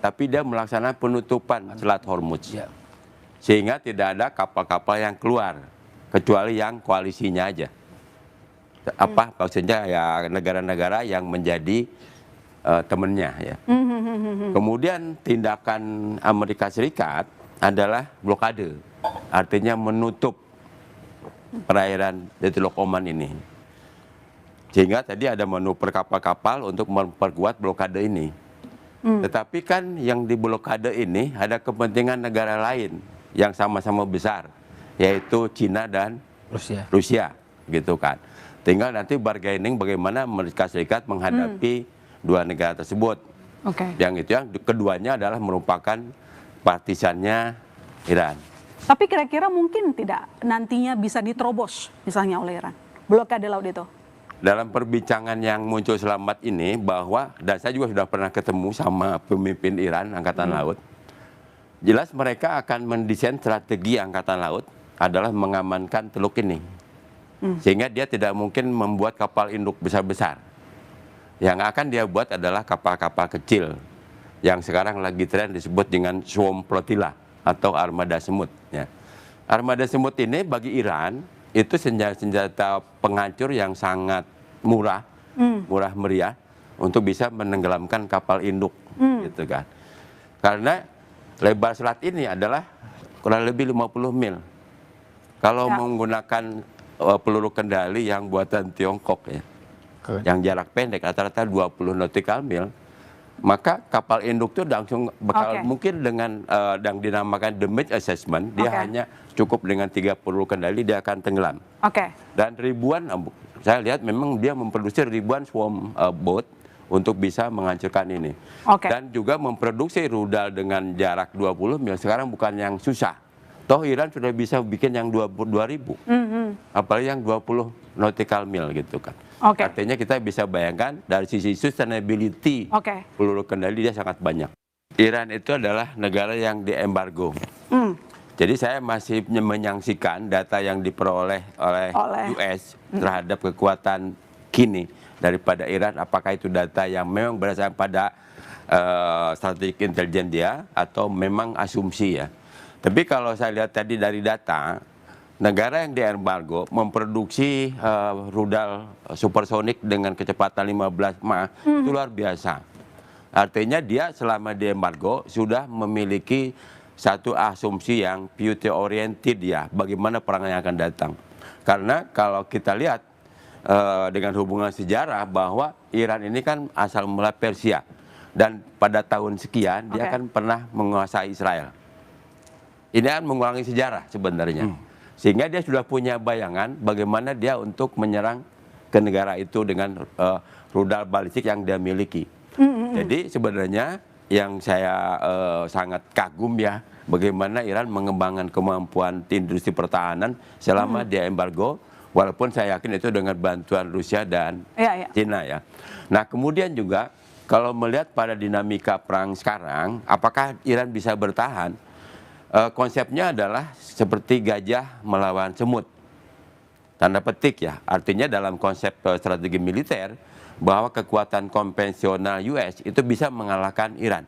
[SPEAKER 22] tapi dia melaksanakan penutupan Selat Hormuz. sehingga tidak ada kapal-kapal yang keluar kecuali yang koalisinya aja. Apa maksudnya ya negara-negara yang menjadi temennya ya. Kemudian tindakan Amerika Serikat adalah blokade, artinya menutup perairan di Teluk Oman ini. Sehingga tadi ada manuver kapal-kapal untuk memperkuat blokade ini. Tetapi kan yang diblokade ini ada kepentingan negara lain yang sama-sama besar, yaitu Cina dan Rusia gitu kan. Tinggal nanti bargaining bagaimana Amerika Serikat menghadapi dua negara tersebut. Yang itu yang keduanya adalah merupakan partisannya Iran.
[SPEAKER 21] Tapi kira-kira mungkin tidak nantinya bisa diterobos misalnya oleh Iran, blokade laut itu?
[SPEAKER 22] Dalam perbincangan yang muncul selamat ini bahwa, dan saya juga sudah pernah ketemu sama pemimpin Iran Angkatan Laut, jelas mereka akan mendesain strategi Angkatan Laut adalah mengamankan teluk ini. Sehingga dia tidak mungkin membuat kapal induk besar-besar. Yang akan dia buat adalah kapal-kapal kecil yang sekarang lagi tren disebut dengan swarm flotilla atau armada semut. Ya. Armada semut ini bagi Iran itu senjata penghancur yang sangat murah, murah meriah untuk bisa menenggelamkan kapal induk, gitu kan. Karena lebar selat ini adalah kurang lebih 50 mil. Kalau menggunakan peluru kendali yang buatan Tiongkok ya, yang jarak pendek rata-rata 20 nautical mil, maka kapal induk itu langsung bakal mungkin dengan yang dinamakan damage assessment, dia hanya cukup dengan 3 peluru kendali dia akan tenggelam. Dan ribuan, saya lihat memang dia memproduksi ribuan swarm boat untuk bisa menghancurkan ini. Dan juga memproduksi rudal dengan jarak 20 mil sekarang bukan yang susah. Toh Iran sudah bisa bikin yang 22.000, apalagi yang 20 nautical mil gitu kan. Artinya kita bisa bayangkan dari sisi sustainability peluru kendali dia sangat banyak. Iran itu adalah negara yang diembargo. Jadi saya masih menyaksikan data yang diperoleh oleh US terhadap kekuatan kini daripada Iran. Apakah itu data yang memang berdasarkan pada strategic intelligence dia atau memang asumsi ya. Tapi kalau saya lihat tadi dari data, negara yang diembargo memproduksi rudal supersonik dengan kecepatan 15 Mach itu luar biasa. Artinya dia selama diembargo sudah memiliki satu asumsi yang future oriented ya, bagaimana perang yang akan datang. Karena kalau kita lihat dengan hubungan sejarah bahwa Iran ini kan asal mula Persia dan pada tahun sekian dia kan pernah menguasai Israel. Ini kan mengulangi sejarah sebenarnya. Sehingga dia sudah punya bayangan bagaimana dia untuk menyerang ke negara itu dengan rudal balistik yang dia miliki. Jadi sebenarnya yang saya sangat kagum ya, bagaimana Iran mengembangkan kemampuan industri pertahanan selama dia embargo, walaupun saya yakin itu dengan bantuan Rusia dan Cina ya. Nah kemudian juga kalau melihat pada dinamika perang sekarang, apakah Iran bisa bertahan? Konsepnya adalah seperti gajah melawan semut. Tanda petik ya, artinya dalam konsep strategi militer bahwa kekuatan konvensional US itu bisa mengalahkan Iran.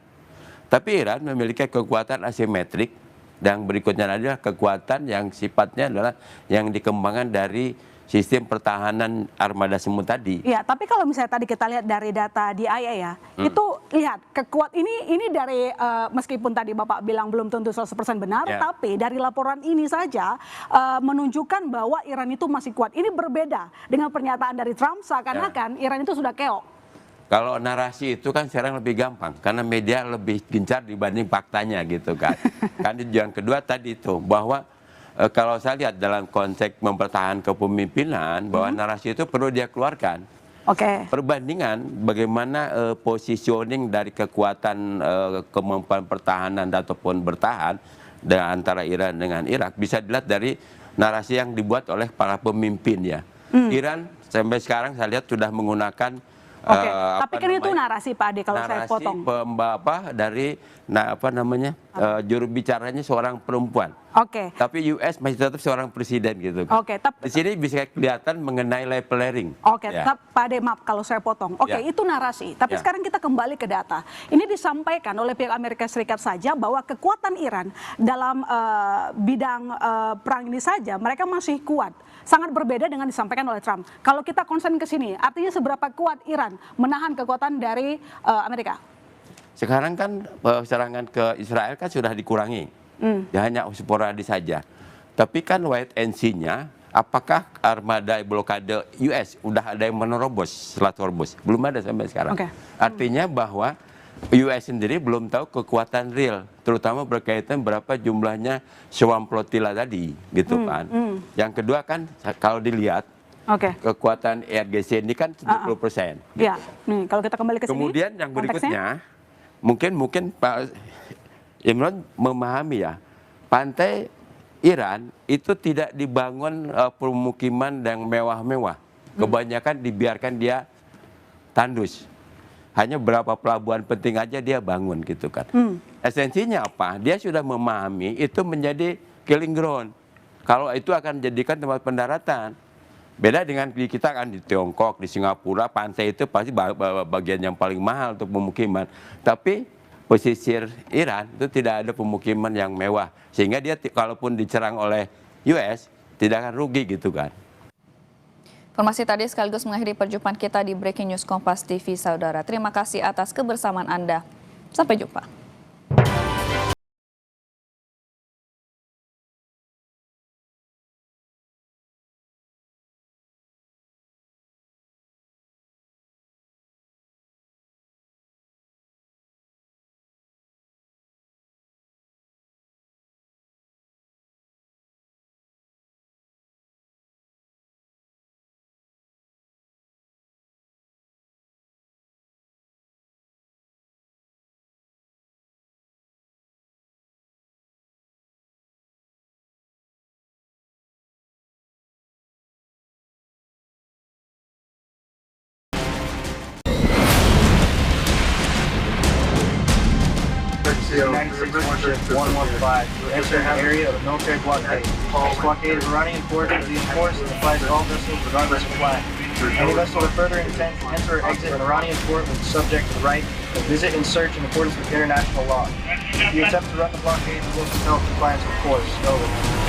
[SPEAKER 22] Tapi Iran memiliki kekuatan asimetrik dan berikutnya adalah kekuatan yang sifatnya adalah yang dikembangkan dari sistem pertahanan armada semut tadi.
[SPEAKER 21] Ya, tapi kalau misalnya tadi kita lihat dari data DIA ya, itu lihat ini dari meskipun tadi Bapak bilang belum tentu 100% benar, tapi dari laporan ini saja menunjukkan bahwa Iran itu masih kuat. Ini berbeda dengan pernyataan dari Trump seakan-akan Iran itu sudah keok.
[SPEAKER 22] Kalau narasi itu kan sekarang lebih gampang karena media lebih gencar dibanding faktanya gitu kan. Kan yang kedua tadi itu bahwa kalau saya lihat dalam konteks mempertahankan kepemimpinan bahwa narasi itu perlu dia keluarkan. Perbandingan bagaimana positioning dari kekuatan kemampuan pertahanan ataupun bertahan antara Iran dengan Irak bisa dilihat dari narasi yang dibuat oleh para pemimpin ya. Iran sampai sekarang saya lihat sudah menggunakan
[SPEAKER 21] tapi kan itu narasi Pak Ade kalau saya potong.
[SPEAKER 22] Narasi dari juru bicaranya seorang perempuan.
[SPEAKER 21] Oke.
[SPEAKER 22] Tapi US masih tetap seorang presiden gitu.
[SPEAKER 21] Oke,
[SPEAKER 22] Di sini bisa kelihatan mengenai leveling.
[SPEAKER 21] Oke,
[SPEAKER 22] Ya.
[SPEAKER 21] Pak Ade, maaf kalau saya potong. Oke,
[SPEAKER 22] Ya.
[SPEAKER 21] itu narasi. Tapi
[SPEAKER 22] Ya.
[SPEAKER 21] sekarang kita kembali ke data. Ini disampaikan oleh pihak Amerika Serikat saja bahwa kekuatan Iran dalam bidang perang ini saja mereka masih kuat. Sangat berbeda dengan disampaikan oleh Trump. Kalau kita concern ke sini, artinya seberapa kuat Iran menahan kekuatan dari Amerika?
[SPEAKER 22] Sekarang kan serangan ke Israel kan sudah dikurangi. Ya, hanya sporadis saja. Tapi kan wait and see-nya, apakah armada blokade US udah ada yang menerobos Selat Hormuz? Belum ada sampai sekarang. Artinya bahwa US sendiri belum tahu kekuatan real, terutama berkaitan berapa jumlahnya Swarm Flotilla tadi, gitu kan. Yang kedua kan kalau dilihat kekuatan IRGC ini kan 70%.
[SPEAKER 21] Ya, nih kalau kita kembali ke sini.
[SPEAKER 22] Kemudian yang berikutnya, mungkin Pak Imran memahami ya, pantai Iran itu tidak dibangun pemukiman yang mewah-mewah. Kebanyakan dibiarkan dia tandus. Hanya beberapa pelabuhan penting aja dia bangun gitu kan. Esensinya apa? Dia sudah memahami itu menjadi killing ground. Kalau itu akan dijadikan tempat pendaratan. Beda dengan di kita kan di Tiongkok, di Singapura, pantai itu pasti bagian yang paling mahal untuk pemukiman. Tapi pesisir Iran itu tidak ada pemukiman yang mewah. Sehingga dia kalaupun diserang oleh US, tidak akan rugi gitu kan.
[SPEAKER 1] Informasi tadi sekaligus mengakhiri perjumpaan kita di Breaking News Kompas TV, Saudara. Terima kasih atas kebersamaan Anda. Sampai jumpa.
[SPEAKER 13] United States Warship 115 to enter an area of a military blockade. This blockade is a running enforced to be enforced and applies to all vessels regardless of flag. Any vessel with further intent to enter or exit an Iranian port will be subject to the right to visit and search in accordance with international law. If you attempt to run the blockade, you will compel compliance with force. Over.